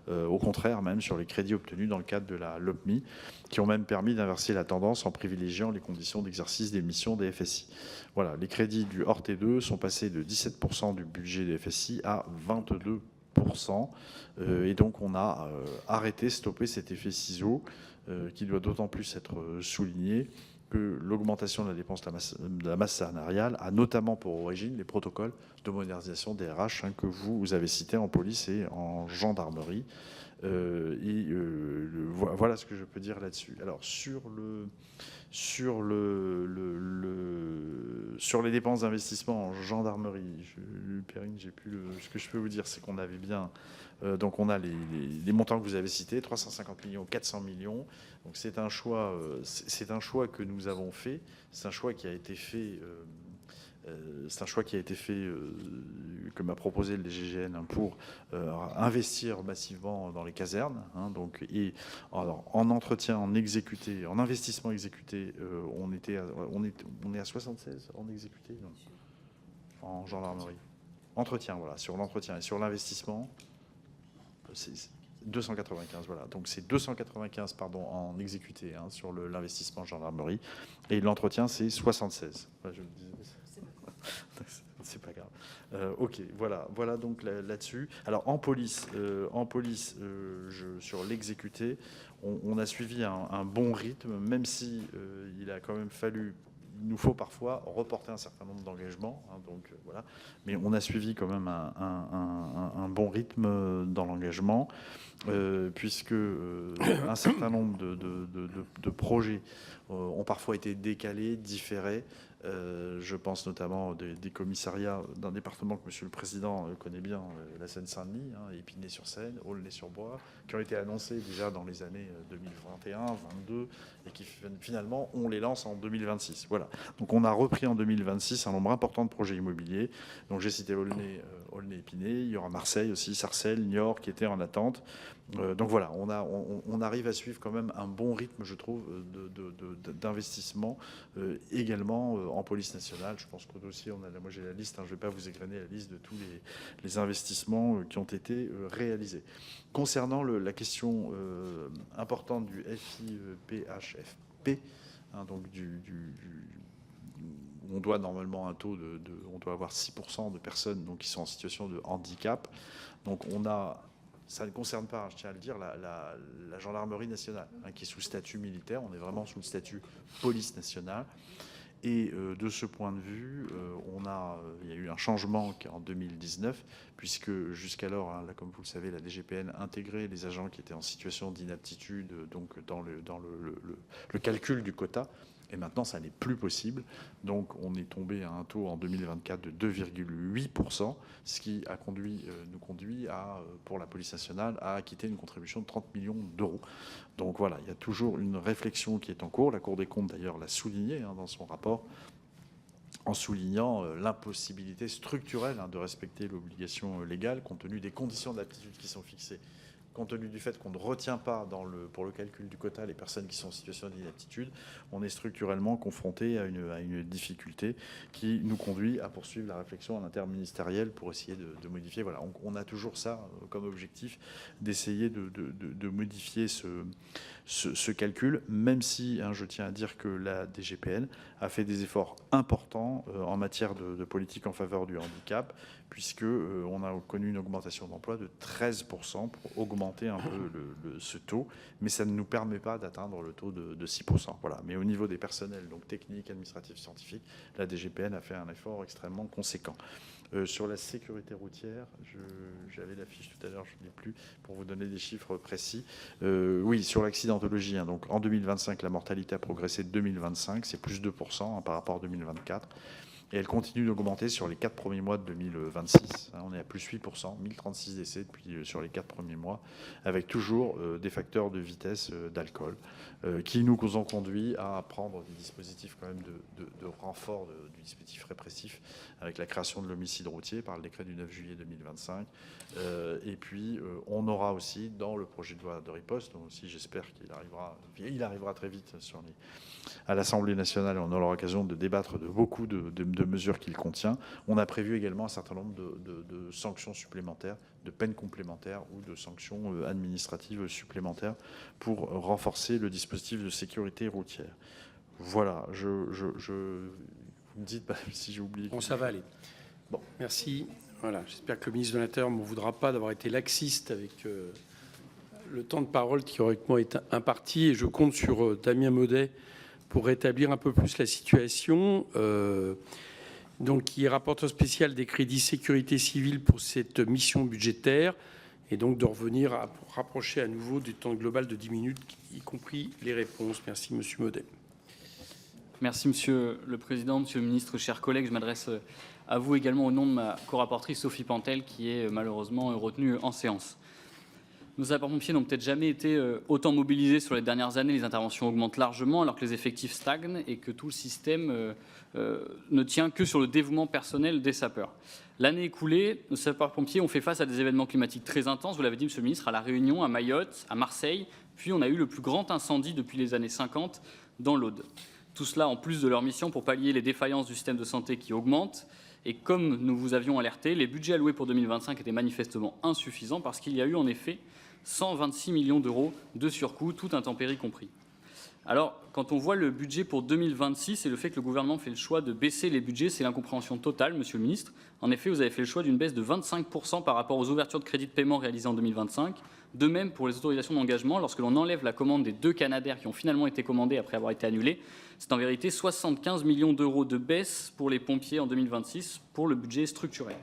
au contraire même sur les crédits obtenus dans le cadre de la LOPMI, qui ont même permis d'inverser la tendance en privilégiant les conditions d'exercice des missions des FSI. Voilà, les crédits du hors T2 sont passés de 17% du budget des FSI à 22%. Et donc on a stoppé cet effet ciseau qui doit d'autant plus être souligné que l'augmentation de la dépense de la masse salariale a notamment pour origine les protocoles de modernisation des RH que vous avez cités en police et en gendarmerie. Voilà ce que je peux dire là-dessus. Alors sur les dépenses d'investissement en gendarmerie, Perrine, ce que je peux vous dire, c'est qu'on avait bien, donc on a les montants que vous avez cités, 350 millions, 400 millions. Donc c'est un choix que nous avons fait. C'est un choix qui a été fait. Que m'a proposé le DGGN pour investir massivement dans les casernes. Alors, en entretien, en investissement exécuté, on est à 76 en exécuté, non, en gendarmerie. Entretien, voilà, sur l'entretien et sur l'investissement, c'est 295, voilà. Donc c'est 295, pardon, en exécuté sur l'investissement en gendarmerie, et l'entretien c'est 76. Voilà, je le disais. C'est pas grave. Ok, voilà donc là-dessus. Alors en police, sur l'exécuté, on a suivi un bon rythme, même si il nous faut parfois reporter un certain nombre d'engagements. Voilà. Mais on a suivi quand même un bon rythme dans l'engagement, puisque un certain nombre de projets ont parfois été décalés, différés. Je pense notamment des commissariats d'un département que Monsieur le Président connaît bien, la Seine-Saint-Denis, Épinay-sur-Seine, Aulnay-sur-Bois, qui ont été annoncés déjà dans les années 2021, 2022, et qui finalement, on les lance en 2026. Voilà. Donc on a repris en 2026 un nombre important de projets immobiliers. Donc j'ai cité Aulnay-Épinay, il y aura Marseille aussi, Sarcelles, Niort, qui étaient en attente. Donc voilà, on arrive à suivre quand même un bon rythme, je trouve, d'investissement également en police nationale. Je pense qu'au dossier, moi j'ai la liste, je ne vais pas vous égrener la liste de tous les investissements qui ont été réalisés. Concernant la question importante du FIPHFP, donc on doit normalement on doit avoir 6% de personnes qui sont en situation de handicap. Donc ça ne concerne pas, je tiens à le dire, la gendarmerie nationale, qui est sous statut militaire. On est vraiment sous le statut police nationale. Et de ce point de vue, il y a eu un changement en 2019, puisque jusqu'alors, comme vous le savez, la DGPN intégrait les agents qui étaient en situation d'inaptitude dans le calcul du quota. Et maintenant, ça n'est plus possible. Donc, on est tombé à un taux en 2024 de 2,8%, ce qui nous conduit pour la police nationale, à acquitter une contribution de 30 millions d'euros. Donc voilà, il y a toujours une réflexion qui est en cours. La Cour des comptes, d'ailleurs, l'a souligné dans son rapport, en soulignant l'impossibilité structurelle de respecter l'obligation légale, compte tenu des conditions d'aptitude qui sont fixées, compte tenu du fait qu'on ne retient pas pour le calcul du quota les personnes qui sont en situation d'inaptitude. On est structurellement confronté à une difficulté qui nous conduit à poursuivre la réflexion en interministérielle pour essayer de modifier. Voilà, on a toujours ça comme objectif, d'essayer de modifier ce calcul, même si je tiens à dire que la DGPN a fait des efforts importants en matière de politique en faveur du handicap, puisqu'on a connu une augmentation d'emploi de 13% pour augmenter un peu ce taux, mais ça ne nous permet pas d'atteindre le taux de 6%. Voilà. Mais au niveau des personnels, donc techniques, administratifs, scientifiques, la DGPN a fait un effort extrêmement conséquent. Sur la sécurité routière, j'avais la fiche tout à l'heure, je ne l'ai plus, pour vous donner des chiffres précis. Oui, sur l'accidentologie, donc en 2025, la mortalité a progressé de 2025, c'est plus 2% par rapport à 2024. Et elle continue d'augmenter sur les 4 premiers mois de 2026. On est à plus 8%, 1036 décès depuis sur les 4 premiers mois, avec toujours des facteurs de vitesse d'alcool qui nous ont conduit à prendre des dispositifs quand même de renfort du dispositif répressif avec la création de l'homicide routier par le décret du 9 juillet 2025. Et puis, on aura aussi dans le projet de loi de riposte, donc aussi j'espère qu'il arrivera très vite à l'Assemblée nationale, et on aura l'occasion de débattre de beaucoup de mesures qu'il contient. On a prévu également un certain nombre de sanctions supplémentaires, de peines complémentaires ou de sanctions administratives supplémentaires pour renforcer le dispositif de sécurité routière. Voilà, vous me dites si j'ai oublié. Bon, ça va aller. Bon, merci. Voilà, j'espère que le ministre de l'Intérieur ne m'en voudra pas d'avoir été laxiste avec le temps de parole qui correctement est imparti, et je compte sur Damien Maudet pour rétablir un peu plus la situation. Donc, qui est rapporteur spécial des crédits sécurité civile pour cette mission budgétaire, et donc de revenir à rapprocher à nouveau du temps global de 10 minutes, y compris les réponses. Merci, monsieur Maudet. Merci, Monsieur le Président, Monsieur le Ministre, chers collègues. Je m'adresse à vous également au nom de ma co-rapportrice Sophie Pantel, qui est malheureusement retenue en séance. Nos sapeurs-pompiers n'ont peut-être jamais été autant mobilisés sur les dernières années. Les interventions augmentent largement alors que les effectifs stagnent et que tout le système ne tient que sur le dévouement personnel des sapeurs. L'année écoulée, nos sapeurs-pompiers ont fait face à des événements climatiques très intenses, vous l'avez dit, Monsieur le Ministre, à La Réunion, à Mayotte, à Marseille, puis on a eu le plus grand incendie depuis les années 50 dans l'Aude. Tout cela en plus de leur mission pour pallier les défaillances du système de santé qui augmentent. Et comme nous vous avions alerté, les budgets alloués pour 2025 étaient manifestement insuffisants parce qu'il y a eu en effet 126 millions d'euros de surcoût, tout intempéries compris. Alors, quand on voit le budget pour 2026 et le fait que le gouvernement fait le choix de baisser les budgets, c'est l'incompréhension totale, Monsieur le Ministre. En effet, vous avez fait le choix d'une baisse de 25% par rapport aux ouvertures de crédits de paiement réalisées en 2025. De même pour les autorisations d'engagement, lorsque l'on enlève la commande des 2 Canadair qui ont finalement été commandés après avoir été annulés, c'est en vérité 75 millions d'euros de baisse pour les pompiers en 2026 pour le budget structurel.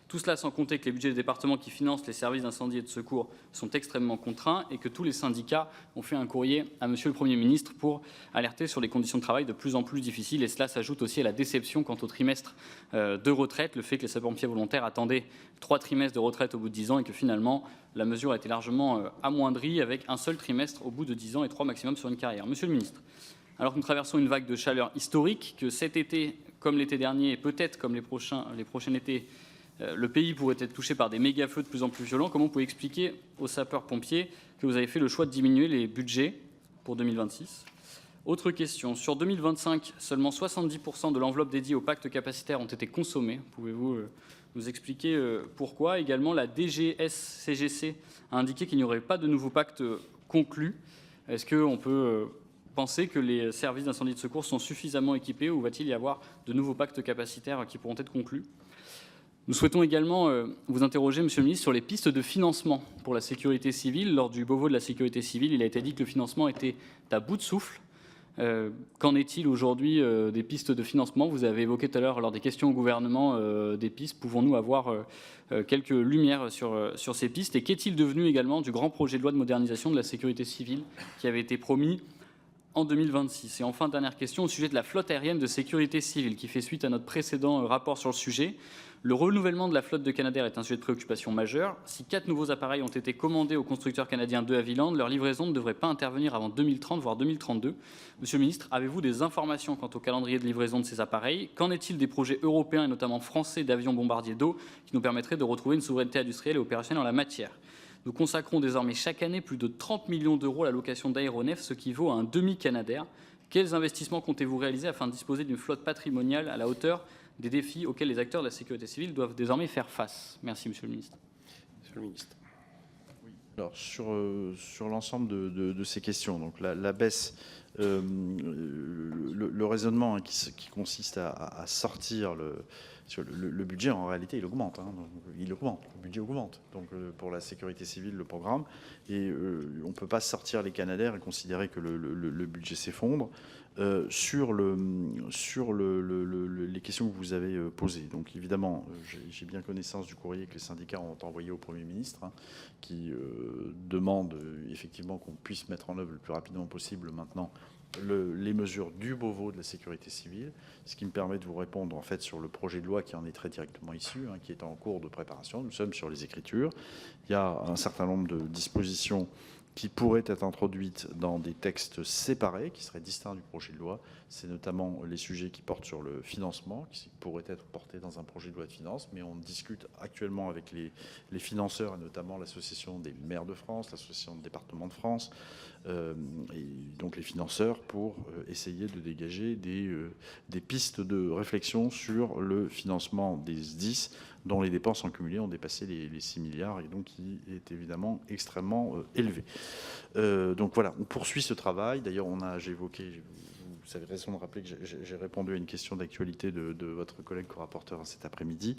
Tout cela sans compter que les budgets des départements qui financent les services d'incendie et de secours sont extrêmement contraints et que tous les syndicats ont fait un courrier à Monsieur le Premier ministre pour alerter sur les conditions de travail de plus en plus difficiles. Et cela s'ajoute aussi à la déception quant au trimestre de retraite, le fait que les sapeurs-pompiers volontaires attendaient 3 trimestres de retraite au bout de 10 ans et que finalement la mesure a été largement amoindrie avec un seul trimestre au bout de 10 ans et 3 maximum sur une carrière. Monsieur le ministre, alors que nous traversons une vague de chaleur historique, que cet été, comme l'été dernier, et peut-être comme les prochains étés, le pays pourrait être touché par des méga-feux de plus en plus violents, comment vous pouvez expliquer aux sapeurs-pompiers que vous avez fait le choix de diminuer les budgets pour 2026 ? Autre question, sur 2025, seulement 70% de l'enveloppe dédiée au pacte capacitaire ont été consommés. Pouvez-vous nous expliquer pourquoi ? Également, la DGS-CGC a indiqué qu'il n'y aurait pas de nouveau pacte conclu. Est-ce qu'on peut penser que les services d'incendie de secours sont suffisamment équipés ou va-t-il y avoir de nouveaux pactes capacitaires qui pourront être conclus ? Nous souhaitons également vous interroger, Monsieur le Ministre, sur les pistes de financement pour la sécurité civile. Lors du Beauvau de la sécurité civile, il a été dit que le financement était à bout de souffle. Qu'en est-il aujourd'hui des pistes de financement ? Vous avez évoqué tout à l'heure, lors des questions au gouvernement, des pistes. Pouvons-nous avoir quelques lumières sur ces pistes ? Et qu'est-il devenu également du grand projet de loi de modernisation de la sécurité civile qui avait été promis en 2026 ? Et enfin, dernière question au sujet de la flotte aérienne de sécurité civile qui fait suite à notre précédent rapport sur le sujet. Le renouvellement de la flotte de Canadair est un sujet de préoccupation majeur. Si 4 nouveaux appareils ont été commandés au constructeur canadien de Havilland, leur livraison ne devrait pas intervenir avant 2030, voire 2032. Monsieur le ministre, avez-vous des informations quant au calendrier de livraison de ces appareils ? Qu'en est-il des projets européens et notamment français d'avions bombardiers d'eau qui nous permettraient de retrouver une souveraineté industrielle et opérationnelle en la matière ? Nous consacrons désormais chaque année plus de 30 millions d'euros à la location d'aéronefs, ce qui vaut à un demi-Canadair. Quels investissements comptez-vous réaliser afin de disposer d'une flotte patrimoniale à la hauteur des défis auxquels les acteurs de la sécurité civile doivent désormais faire face ? Merci, Monsieur le Ministre. Monsieur le Ministre. Oui. Alors, sur l'ensemble de ces questions, donc la baisse Le raisonnement qui consiste à sortir le budget, en réalité, il augmente. Le budget augmente. Donc, pour la sécurité civile, le programme. Et on ne peut pas sortir les Canadair et considérer que le budget s'effondre. Sur les questions que vous avez posées. Donc, évidemment, j'ai bien connaissance du courrier que les syndicats ont envoyé au Premier ministre, qui demande effectivement qu'on puisse mettre en œuvre le plus rapidement possible maintenant les mesures du Beauvau de la sécurité civile, ce qui me permet de vous répondre en fait sur le projet de loi qui en est très directement issu, qui est en cours de préparation. Nous sommes sur les écritures. Il y a un certain nombre de dispositions qui pourraient être introduites dans des textes séparés, qui seraient distincts du projet de loi. C'est notamment les sujets qui portent sur le financement, qui pourraient être portés dans un projet de loi de finances, mais on discute actuellement avec les financeurs, et notamment l'Association des maires de France, l'Association des départements de France, et donc les financeurs, pour essayer de dégager des pistes de réflexion sur le financement des SDIS, dont les dépenses en cumulé ont dépassé les 6 milliards et donc qui est évidemment extrêmement élevé. Donc voilà, on poursuit ce travail. D'ailleurs, j'ai évoqué, vous avez raison de rappeler que j'ai répondu à une question d'actualité de votre collègue co-rapporteur cet après-midi,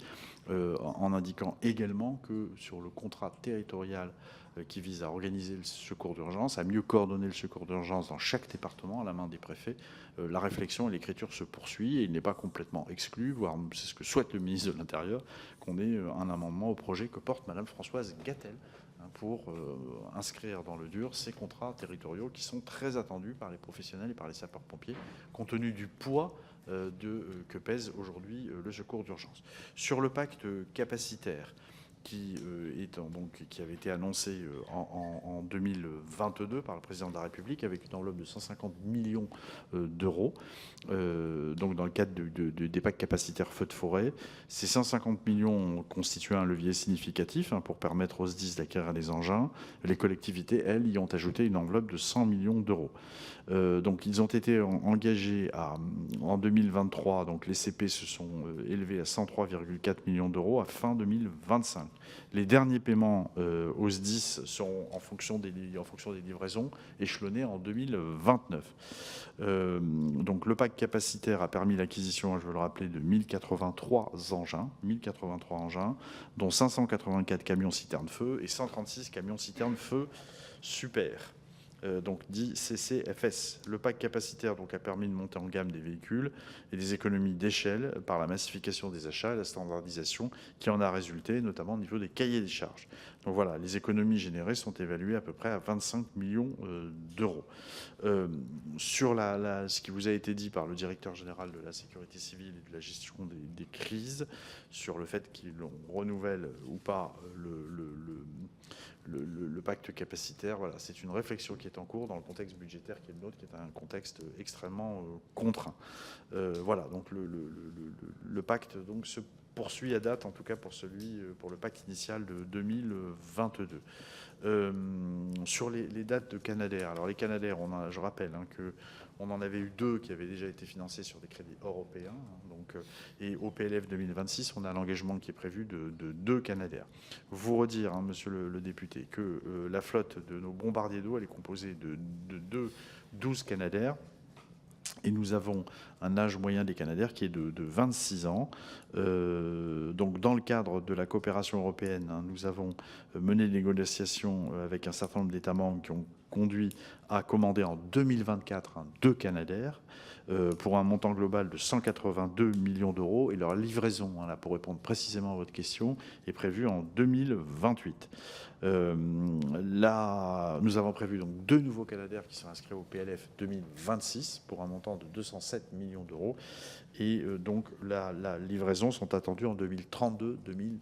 en indiquant également que sur le contrat territorial qui vise à organiser le secours d'urgence, à mieux coordonner le secours d'urgence dans chaque département à la main des préfets, la réflexion et l'écriture se poursuit et il n'est pas complètement exclu, voire c'est ce que souhaite le ministre de l'Intérieur, qu'on ait un amendement au projet que porte Madame Françoise Gatel pour inscrire dans le dur ces contrats territoriaux qui sont très attendus par les professionnels et par les sapeurs-pompiers, compte tenu du poids que pèse aujourd'hui le secours d'urgence. Sur le pacte capacitaire, qui avait été annoncé en 2022 par le président de la République avec une enveloppe de 150 millions d'euros. Donc dans le cadre des pactes capacitaires feux de forêt, ces 150 millions constituent un levier significatif pour permettre aux SDIS d'acquérir des engins. Les collectivités, elles, y ont ajouté une enveloppe de 100 millions d'euros. Donc ils ont été engagés en 2023, donc les CP se sont élevés à 103,4 millions d'euros à fin 2025. Les derniers paiements aux SDIS sont en fonction des livraisons échelonnés en 2029. Donc le pacte capacitaire a permis l'acquisition, je veux le rappeler, de 1083 engins, dont 584 camions citernes feu et 136 camions citernes feu super. Donc dit CCFS. Le pacte capacitaire a permis de monter en gamme des véhicules et des économies d'échelle par la massification des achats et la standardisation qui en a résulté, notamment au niveau des cahiers des charges. Donc voilà, les économies générées sont évaluées à peu près à 25 millions d'euros. Sur ce qui vous a été dit par le directeur général de la sécurité civile et de la gestion des crises, sur le fait qu'il renouvelle ou pas le pacte capacitaire, voilà, c'est une réflexion qui est en cours dans le contexte budgétaire qui est le nôtre, qui est un contexte extrêmement contraint. Voilà, donc le pacte se poursuit à date, en tout cas pour le pacte initial de 2022. Sur les dates de Canadair, alors les Canadair, je rappelle qu'on en avait eu 2 qui avaient déjà été financés sur des crédits européens. Et au PLF 2026, on a l'engagement qui est prévu de 2 Canadair. Vous redire, monsieur le député, que la flotte de nos bombardiers d'eau, elle est composée de 12 Canadair. Et nous avons un âge moyen des Canadair qui est de 26 ans. Donc, dans le cadre de la coopération européenne, nous avons mené des négociations avec un certain nombre d'États membres qui ont conduit à commander en 2024 2 Canadair pour un montant global de 182 millions d'euros. Et leur livraison, là, pour répondre précisément à votre question, est prévue en 2028. Là, nous avons prévu donc 2 nouveaux Canadair qui sont inscrits au PLF 2026 pour un montant de 207 millions d'euros. Et donc, la livraison sont attendues en 2032-2033.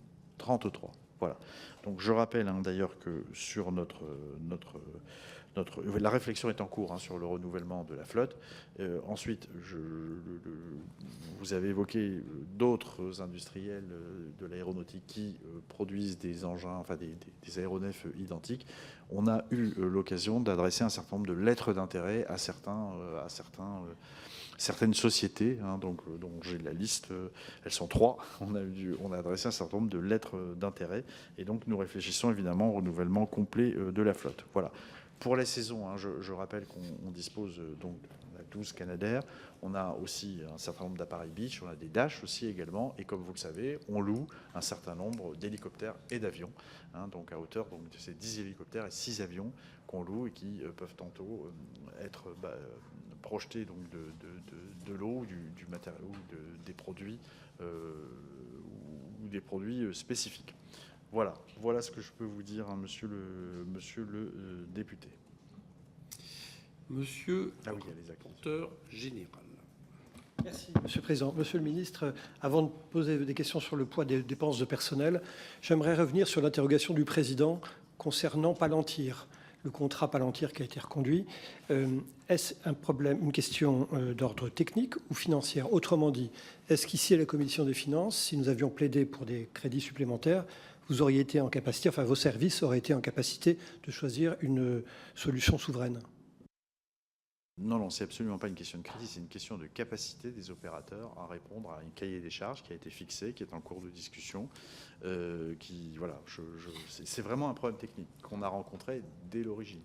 Voilà. Donc, je rappelle d'ailleurs que sur la réflexion est en cours sur le renouvellement de la flotte. Ensuite, vous avez évoqué d'autres industriels de l'aéronautique qui produisent des engins, enfin des aéronefs identiques. On a eu l'occasion d'adresser un certain nombre de lettres d'intérêt à certaines sociétés, dont j'ai la liste, elles sont 3. On a adressé un certain nombre de lettres d'intérêt et donc nous réfléchissons évidemment au renouvellement complet de la flotte. Voilà. Pour la saison, hein, je rappelle qu'on dispose donc de 12 Canadair. On a aussi un certain nombre d'appareils Beach, on a des Dash aussi également. Et comme vous le savez, on loue un certain nombre d'hélicoptères et d'avions. Hein, donc à hauteur, donc c'est 10 hélicoptères et 6 avions qu'on loue et qui peuvent tantôt être projetés donc de l'eau, du matériau, des produits ou des produits spécifiques. Voilà ce que je peux vous dire, hein, monsieur le député. Monsieur Ah le oui, il y a les actes. rapporteur général. Merci, Monsieur le Président. Monsieur le Ministre, avant de poser des questions sur le poids des dépenses de personnel, j'aimerais revenir sur l'interrogation du Président concernant Palantir, le contrat Palantir qui a été reconduit. Est-ce un problème, une question d'ordre technique ou financière? Autrement dit, est-ce qu'ici, à la Commission des finances, si nous avions plaidé pour des crédits supplémentaires, vous auriez été en capacité, enfin vos services auraient été en capacité de choisir une solution souveraine? Non, c'est absolument pas une question de crédit, c'est une question de capacité des opérateurs à répondre à un cahier des charges qui a été fixé, qui est en cours de discussion. C'est vraiment un problème technique qu'on a rencontré dès l'origine.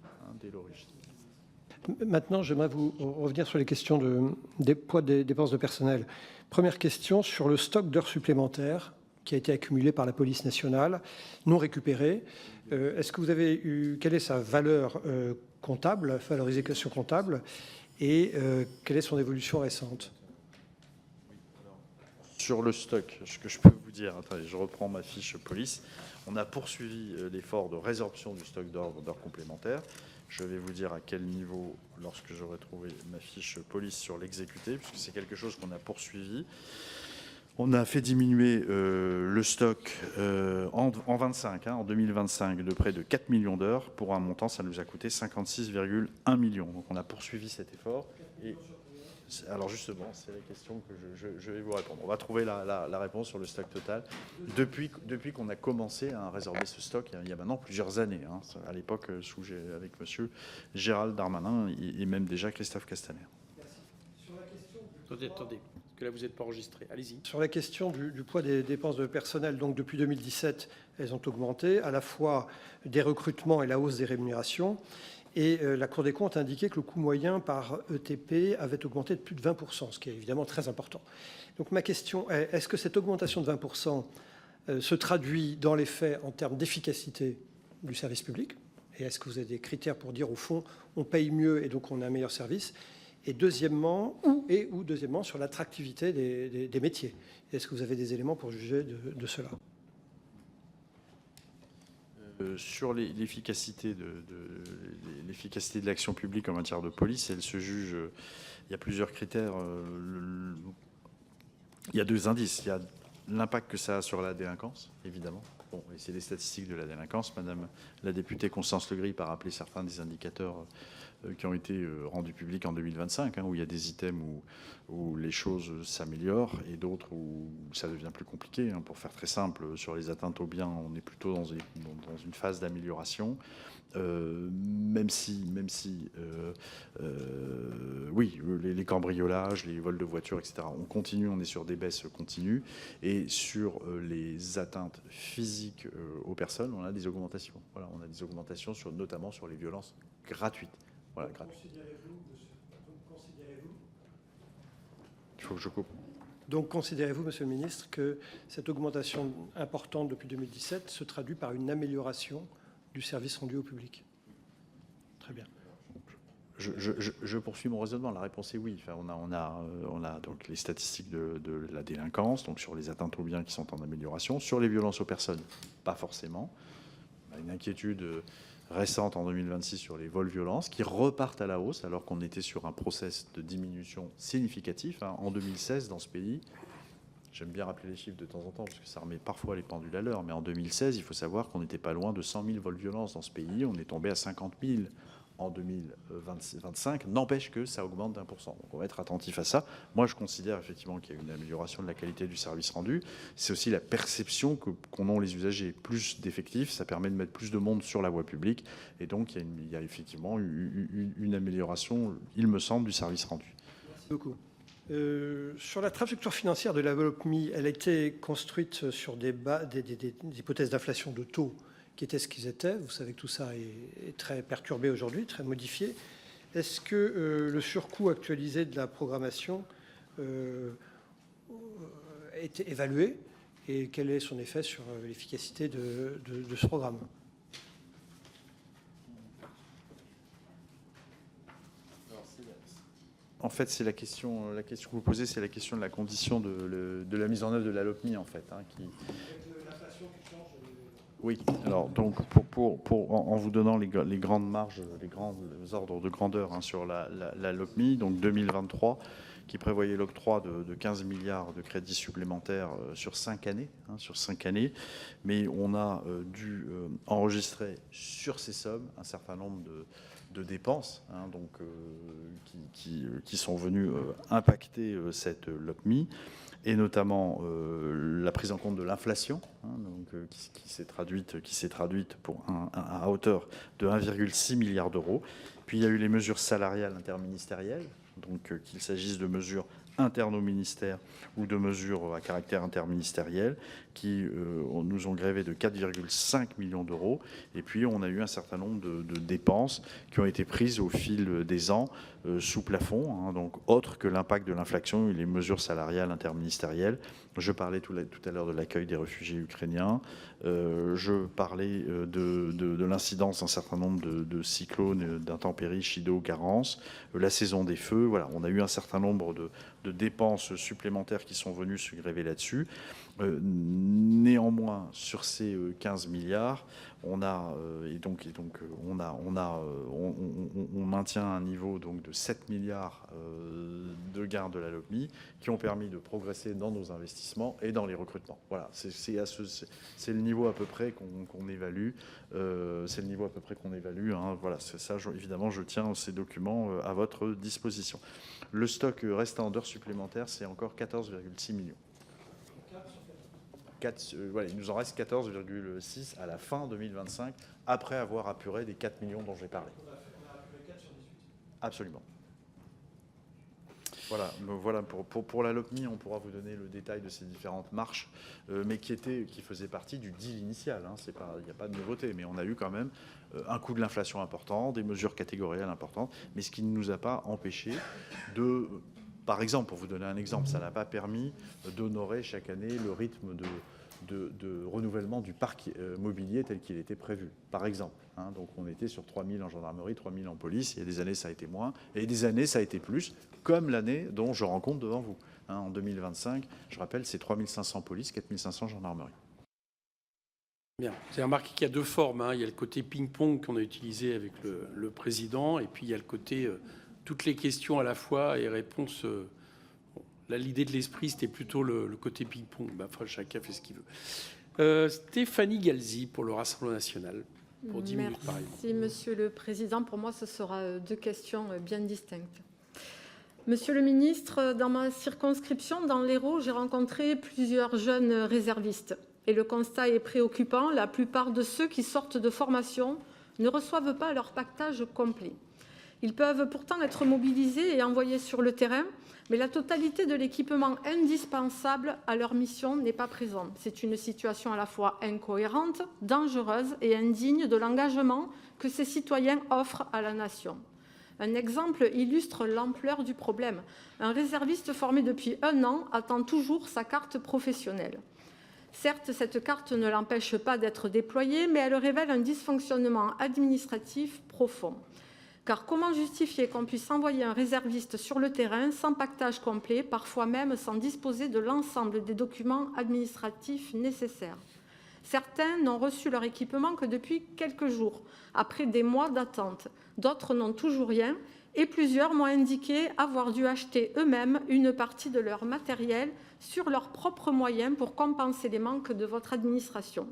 Maintenant, j'aimerais vous revenir sur les questions des poids des dépenses de personnel. Première question sur le stock d'heures supplémentaires qui a été accumulé par la police nationale, non récupéré. Est-ce que vous avez eu, quelle est sa valeur comptable, valorisation comptable, et quelle est son évolution récente? Sur le stock, ce que je peux vous dire, attendez, je reprends ma fiche police. On a poursuivi l'effort de résorption du stock d'heures complémentaires. Je vais vous dire à quel niveau, lorsque j'aurai trouvé ma fiche police sur l'exécuté, puisque c'est quelque chose qu'on a poursuivi. On a fait diminuer le stock en 2025 de près de 4 millions d'heures. Pour un montant, ça nous a coûté 56,1 millions. Donc on a poursuivi cet effort. Et alors justement, c'est la question que je vais vous répondre. On va trouver la réponse sur le stock total. Depuis qu'on a commencé à résorber ce stock, il y a maintenant plusieurs années, hein, à l'époque avec monsieur Gérald Darmanin et même déjà Christophe Castaner. Attendez, parce que là, vous n'êtes pas enregistré. Allez-y. Sur la question du poids des dépenses de personnel, donc depuis 2017, elles ont augmenté, à la fois des recrutements et la hausse des rémunérations. Et la Cour des comptes a indiqué que le coût moyen par ETP avait augmenté de plus de 20%, ce qui est évidemment très important. Donc ma question est, est-ce que cette augmentation de 20% se traduit dans les faits en termes d'efficacité du service public? Et est-ce que vous avez des critères pour dire, au fond, on paye mieux et donc on a un meilleur service? Et deuxièmement, sur l'attractivité des métiers. Est-ce que vous avez des éléments pour juger de cela? Sur l'efficacité de l'action publique en matière de police, elle se juge. Il y a plusieurs critères. Il y a deux indices. Il y a l'impact que ça a sur la délinquance, évidemment. Bon, et c'est les statistiques de la délinquance. Madame la députée Constance Legris a rappelé certains des indicateurs qui ont été rendus publics en 2025, hein, où il y a des items où les choses s'améliorent et d'autres où ça devient plus compliqué. Hein. Pour faire très simple, sur les atteintes aux biens, on est plutôt dans une phase d'amélioration. Même si les cambriolages, les vols de voitures, etc., on est sur des baisses continues. Et sur les atteintes physiques aux personnes, on a des augmentations. Voilà, on a des augmentations notamment sur les violences gratuites. Voilà, il faut que je coupe. Donc, considérez-vous, Monsieur le Ministre, que cette augmentation importante depuis 2017 se traduit par une amélioration du service rendu au public? Très bien. Je poursuis mon raisonnement. La réponse est oui. Enfin, on a donc les statistiques de la délinquance, donc sur les atteintes aux biens qui sont en amélioration. Sur les violences aux personnes, pas forcément. On a une inquiétude récente en 2026 sur les vols-violences qui repartent à la hausse alors qu'on était sur un process de diminution significatif. Hein. En 2016, dans ce pays, j'aime bien rappeler les chiffres de temps en temps parce que ça remet parfois les pendules à l'heure, mais en 2016, il faut savoir qu'on n'était pas loin de 100 000 vols-violences dans ce pays. On est tombé à 50 000 en 2025, n'empêche que ça augmente d'1%. Donc on va être attentif à ça. Moi, je considère effectivement qu'il y a une amélioration de la qualité du service rendu. C'est aussi la perception qu'en ont les usagers. Plus d'effectifs, ça permet de mettre plus de monde sur la voie publique. Et donc, il y a effectivement une amélioration, il me semble, du service rendu. Merci beaucoup. Sur la trajectoire financière de la LOPMI, elle a été construite sur des hypothèses d'inflation de taux qui étaient ce qu'ils étaient. Vous savez que tout ça est très perturbé aujourd'hui, très modifié. Est-ce que le surcoût actualisé de la programmation a été évalué et quel est son effet sur l'efficacité de ce programme? En fait, c'est la question que vous posez, c'est la question de la condition de la mise en œuvre de la LOPMI, en fait. Oui, alors donc en vous donnant les grandes marges, les grands ordres de grandeur sur la LOPMI, donc 2023, qui prévoyait l'octroi de 15 milliards de crédits supplémentaires sur 5 années, mais on a dû enregistrer sur ces sommes un certain nombre de dépenses qui sont venues impacter cette LOPMI, et notamment la prise en compte de l'inflation, qui s'est traduite à hauteur de 1,6 milliard d'euros. Puis il y a eu les mesures salariales interministérielles, donc qu'il s'agisse de mesures internes au ministère ou de mesures à caractère interministériel, qui nous ont grévé de 4,5 millions d'euros. Et puis on a eu un certain nombre de dépenses qui ont été prises au fil des ans sous plafond, donc autre que l'impact de l'inflation et les mesures salariales interministérielles. Je parlais tout à l'heure de l'accueil des réfugiés ukrainiens. Je parlais de l'incidence d'un certain nombre de cyclones, d'intempéries, Chido, Garance, la saison des feux. Voilà, on a eu un certain nombre de dépenses supplémentaires qui sont venues se gréver là-dessus. Néanmoins, sur ces 15 milliards, on maintient un niveau donc de 7 milliards de gains de la LOPMI qui ont permis de progresser dans nos investissements et dans les recrutements. Voilà, c'est le niveau à peu près qu'on évalue. C'est le niveau à peu près qu'on évalue. Voilà, c'est ça. Évidemment, je tiens ces documents à votre disposition. Le stock restant d'heures supplémentaires, c'est encore 14,6 millions. Voilà, il nous en reste 14,6 à la fin 2025, après avoir apuré des 4 millions dont j'ai parlé. Absolument. Voilà pour la LOPMI, on pourra vous donner le détail de ces différentes marches, mais qui faisaient partie du deal initial. Il n'y a pas de nouveauté, mais on a eu quand même un coût de l'inflation important, des mesures catégorielles importantes, mais ce qui ne nous a pas empêché de... Par exemple, pour vous donner un exemple, ça n'a pas permis d'honorer chaque année le rythme de renouvellement du parc mobilier tel qu'il était prévu, par exemple. Donc on était sur 3 000 en gendarmerie, 3 000 en police. Il y a des années, ça a été moins. Et des années, ça a été plus, comme l'année dont je rends compte devant vous. En 2025, je rappelle, c'est 3 500 police, 4 500 gendarmerie. Bien. Vous avez remarqué qu'il y a deux formes. Il y a le côté ping-pong qu'on a utilisé avec le président, et puis il y a le côté... toutes les questions à la fois et réponses. Là, l'idée de l'esprit, c'était plutôt le côté ping-pong. Chacun fait ce qu'il veut. Stéphanie Galzi pour le Rassemblement national, pour 10 minutes par exemple. Merci, Monsieur le Président. Pour moi, ce sera deux questions bien distinctes. Monsieur le ministre, dans ma circonscription, dans l'Hérault, j'ai rencontré plusieurs jeunes réservistes. Et le constat est préoccupant. La plupart de ceux qui sortent de formation ne reçoivent pas leur pactage complet. Ils peuvent pourtant être mobilisés et envoyés sur le terrain, mais la totalité de l'équipement indispensable à leur mission n'est pas présente. C'est une situation à la fois incohérente, dangereuse et indigne de l'engagement que ces citoyens offrent à la nation. Un exemple illustre l'ampleur du problème. Un réserviste formé depuis 1 an attend toujours sa carte professionnelle. Certes, cette carte ne l'empêche pas d'être déployée, mais elle révèle un dysfonctionnement administratif profond. Car comment justifier qu'on puisse envoyer un réserviste sur le terrain sans pactage complet, parfois même sans disposer de l'ensemble des documents administratifs nécessaires? Certains n'ont reçu leur équipement que depuis quelques jours, après des mois d'attente. D'autres n'ont toujours rien et plusieurs m'ont indiqué avoir dû acheter eux-mêmes une partie de leur matériel sur leurs propres moyens pour compenser les manques de votre administration.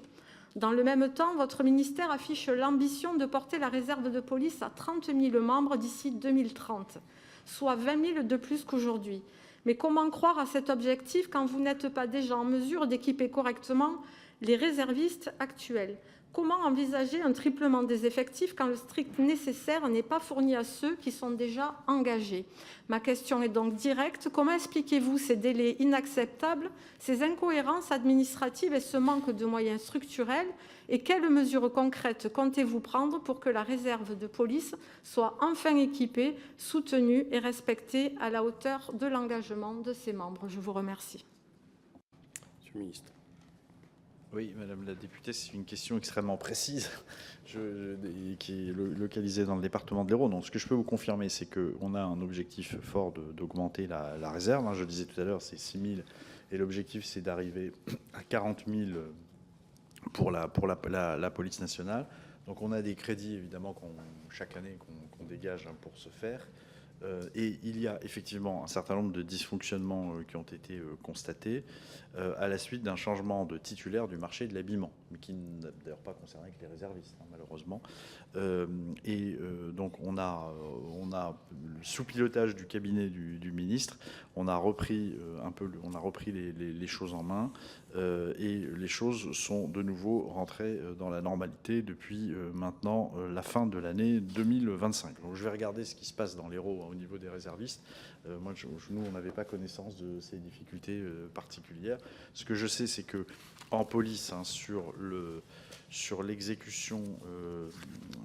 Dans le même temps, votre ministère affiche l'ambition de porter la réserve de police à 30 000 membres d'ici 2030, soit 20 000 de plus qu'aujourd'hui. Mais comment croire à cet objectif quand vous n'êtes pas déjà en mesure d'équiper correctement les réservistes actuels? Comment envisager un triplement des effectifs quand le strict nécessaire n'est pas fourni à ceux qui sont déjà engagés? Ma question est donc directe. Comment expliquez-vous ces délais inacceptables, ces incohérences administratives et ce manque de moyens structurels? Et quelles mesures concrètes comptez-vous prendre pour que la réserve de police soit enfin équipée, soutenue et respectée à la hauteur de l'engagement de ses membres? Je vous remercie. Monsieur le ministre. Oui, Madame la députée, c'est une question extrêmement précise qui est localisée dans le département de l'Hérault. Donc, ce que je peux vous confirmer, c'est qu'on a un objectif fort d'augmenter la réserve. Je disais tout à l'heure, c'est 6 000 et l'objectif, c'est d'arriver à 40 000 pour la police nationale. Donc, on a des crédits, évidemment, chaque année qu'on dégage pour ce faire. Et il y a effectivement un certain nombre de dysfonctionnements qui ont été constatés à la suite d'un changement de titulaire du marché de l'habillement, mais qui n'a d'ailleurs pas concerné que les réservistes, malheureusement. Donc on a sous pilotage du cabinet du ministre, on a repris les choses en main et les choses sont de nouveau rentrées dans la normalité depuis maintenant la fin de l'année 2025. Donc je vais regarder ce qui se passe dans l'Hérault au niveau des réservistes. Nous, on n'avait pas connaissance de ces difficultés particulières. Ce que je sais, c'est que en police, sur l'exécution,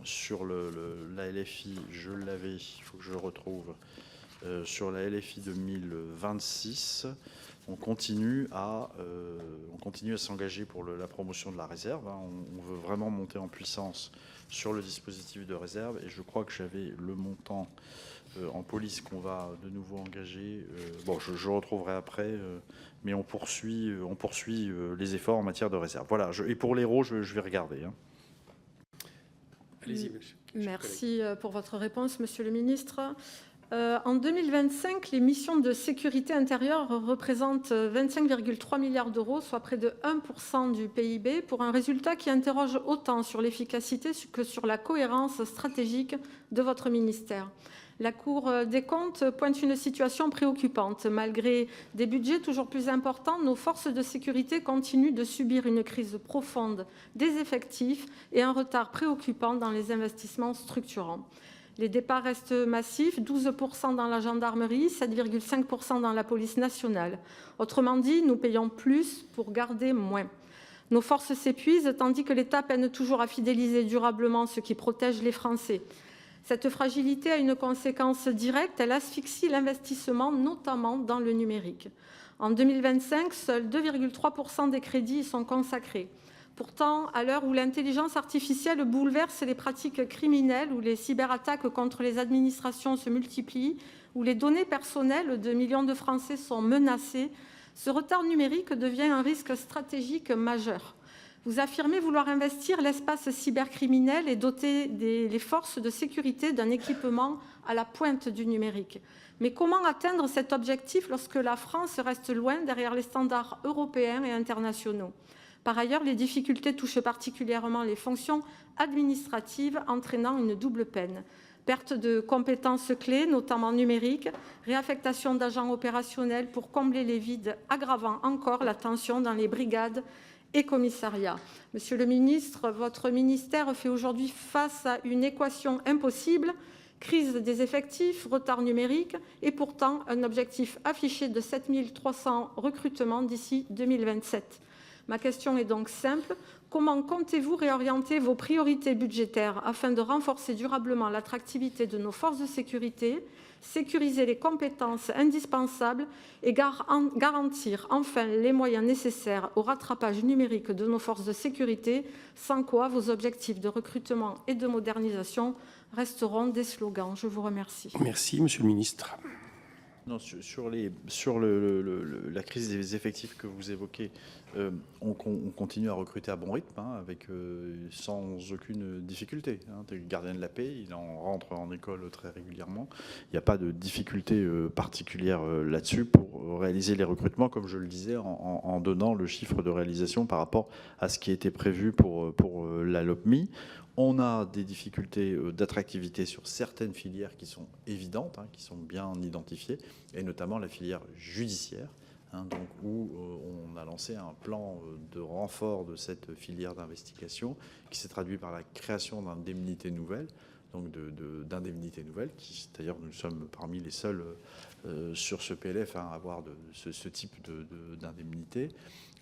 sur la LFI, je l'avais, il faut que je le retrouve, sur la LFI 2026, on continue à s'engager pour la promotion de la réserve. On veut vraiment monter en puissance sur le dispositif de réserve et je crois que j'avais le montant en police qu'on va de nouveau engager. Je retrouverai après, mais on poursuit les efforts en matière de réserve. Voilà, et pour l'Hérault, je vais regarder. Allez-y, monsieur. Merci pour votre réponse, monsieur le ministre. En 2025, les missions de sécurité intérieure représentent 25,3 milliards d'euros, soit près de 1% du PIB, pour un résultat qui interroge autant sur l'efficacité que sur la cohérence stratégique de votre ministère. La Cour des comptes pointe une situation préoccupante. Malgré des budgets toujours plus importants, nos forces de sécurité continuent de subir une crise profonde des effectifs et un retard préoccupant dans les investissements structurants. Les départs restent massifs, 12% dans la gendarmerie, 7,5% dans la police nationale. Autrement dit, nous payons plus pour garder moins. Nos forces s'épuisent, tandis que l'État peine toujours à fidéliser durablement ceux qui protègent les Français. Cette fragilité a une conséquence directe, elle asphyxie l'investissement, notamment dans le numérique. En 2025, seuls 2,3% des crédits y sont consacrés. Pourtant, à l'heure où l'intelligence artificielle bouleverse les pratiques criminelles, où les cyberattaques contre les administrations se multiplient, où les données personnelles de millions de Français sont menacées, ce retard numérique devient un risque stratégique majeur. Vous affirmez vouloir investir l'espace cybercriminel et doter les forces de sécurité d'un équipement à la pointe du numérique. Mais comment atteindre cet objectif lorsque la France reste loin derrière les standards européens et internationaux ? Par ailleurs, les difficultés touchent particulièrement les fonctions administratives, entraînant une double peine. Perte de compétences clés, notamment numériques, réaffectation d'agents opérationnels pour combler les vides, aggravant encore la tension dans les brigades et commissariats. Monsieur le ministre, votre ministère fait aujourd'hui face à une équation impossible, crise des effectifs, retard numérique et pourtant un objectif affiché de 7 300 recrutements d'ici 2027. Ma question est donc simple. Comment comptez-vous réorienter vos priorités budgétaires afin de renforcer durablement l'attractivité de nos forces de sécurité, sécuriser les compétences indispensables et garantir enfin les moyens nécessaires au rattrapage numérique de nos forces de sécurité, sans quoi vos objectifs de recrutement et de modernisation resteront des slogans? Je vous remercie. Merci, monsieur le ministre. Non, sur la crise des effectifs que vous évoquez, on continue à recruter à bon rythme, sans aucune difficulté. Le gardien de la paix, il en rentre en école très régulièrement. Il n'y a pas de difficulté particulière là-dessus pour réaliser les recrutements, comme je le disais, en donnant le chiffre de réalisation par rapport à ce qui était prévu pour la LOPMI. On a des difficultés d'attractivité sur certaines filières qui sont évidentes, qui sont bien identifiées, et notamment la filière judiciaire, donc où on a lancé un plan de renfort de cette filière d'investigation qui s'est traduit par la création d'indemnités nouvelles, donc d'indemnités nouvelles, d'ailleurs nous sommes parmi les seuls sur ce PLF à avoir ce type d'indemnité.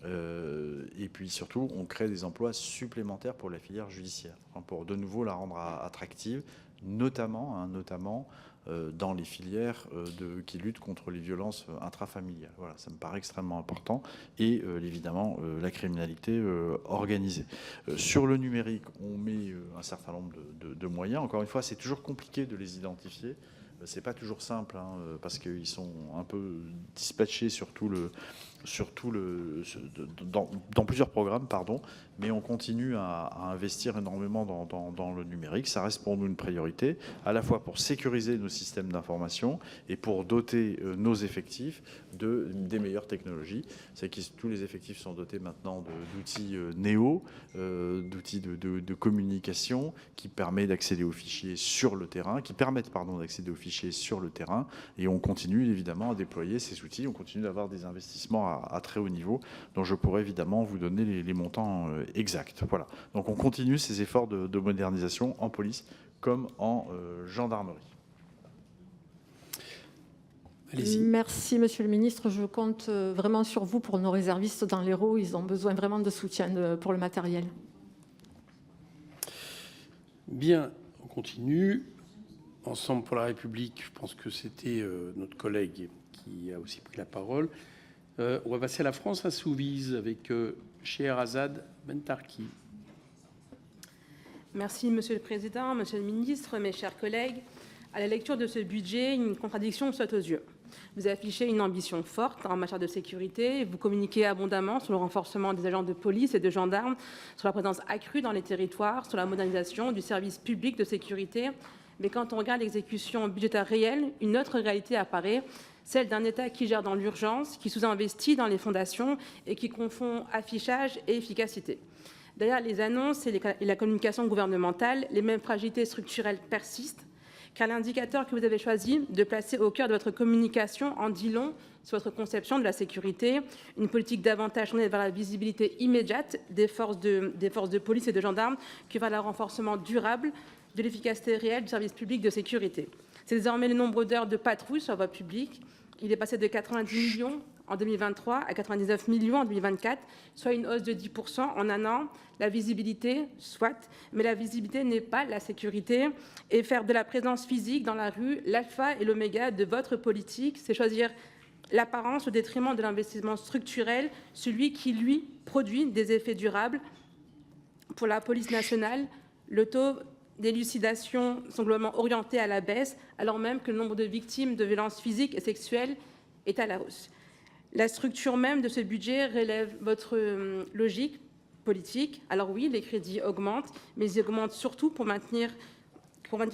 Et puis surtout, on crée des emplois supplémentaires pour la filière judiciaire, pour de nouveau la rendre attractive, notamment dans les filières qui luttent contre les violences intrafamiliales. Voilà, ça me paraît extrêmement important. Et évidemment, la criminalité organisée. Sur le numérique, on met un certain nombre de moyens. Encore une fois, c'est toujours compliqué de les identifier. C'est pas toujours simple, parce qu'ils sont un peu dispatchés dans plusieurs programmes, mais on continue à investir énormément dans le numérique. Ça reste pour nous une priorité, à la fois pour sécuriser nos systèmes d'information et pour doter nos effectifs des meilleures technologies. C'est que tous les effectifs sont dotés maintenant d'outils néo, d'outils de communication qui permettent d'accéder aux fichiers sur le terrain, et on continue évidemment à déployer ces outils. On continue d'avoir des investissements à très haut niveau, dont je pourrais évidemment vous donner les montants exacts. Voilà. Donc on continue ces efforts de modernisation en police comme en gendarmerie. Allez-y. Merci, Monsieur le Ministre. Je compte vraiment sur vous pour nos réservistes dans l'Hérault. Ils ont besoin vraiment de soutien pour le matériel. Bien, on continue. Ensemble pour la République, je pense que c'était notre collègue qui a aussi pris la parole. On va passer à la France insoumise avec Scheherazade Bentarki. Merci, Monsieur le Président, Monsieur le Ministre, mes chers collègues. À la lecture de ce budget, une contradiction saute aux yeux. Vous affichez une ambition forte en matière de sécurité. Vous communiquez abondamment sur le renforcement des agents de police et de gendarmes, sur la présence accrue dans les territoires, sur la modernisation du service public de sécurité. Mais quand on regarde l'exécution budgétaire réelle, une autre réalité apparaît, celle d'un État qui gère dans l'urgence, qui sous-investit dans les fondations et qui confond affichage et efficacité. Derrière les annonces et la communication gouvernementale, les mêmes fragilités structurelles persistent, car l'indicateur que vous avez choisi de placer au cœur de votre communication en dit long sur votre conception de la sécurité, une politique davantage tournée vers la visibilité immédiate des forces de police et de gendarmes que vers le renforcement durable de l'efficacité réelle du service public de sécurité. C'est désormais le nombre d'heures de patrouille sur la voie publique. Il est passé de 90 millions en 2023 à 99 millions en 2024, soit une hausse de 10% en un an. La visibilité, soit, mais la visibilité n'est pas la sécurité. Et faire de la présence physique dans la rue l'alpha et l'oméga de votre politique, c'est choisir l'apparence au détriment de l'investissement structurel, celui qui, lui, produit des effets durables. Pour la police nationale, le taux d'élucidation sont globalement orientés à la baisse, alors même que le nombre de victimes de violences physiques et sexuelles est à la hausse. La structure même de ce budget relève votre logique politique. Alors oui, les crédits augmentent, mais ils augmentent surtout pour maintenir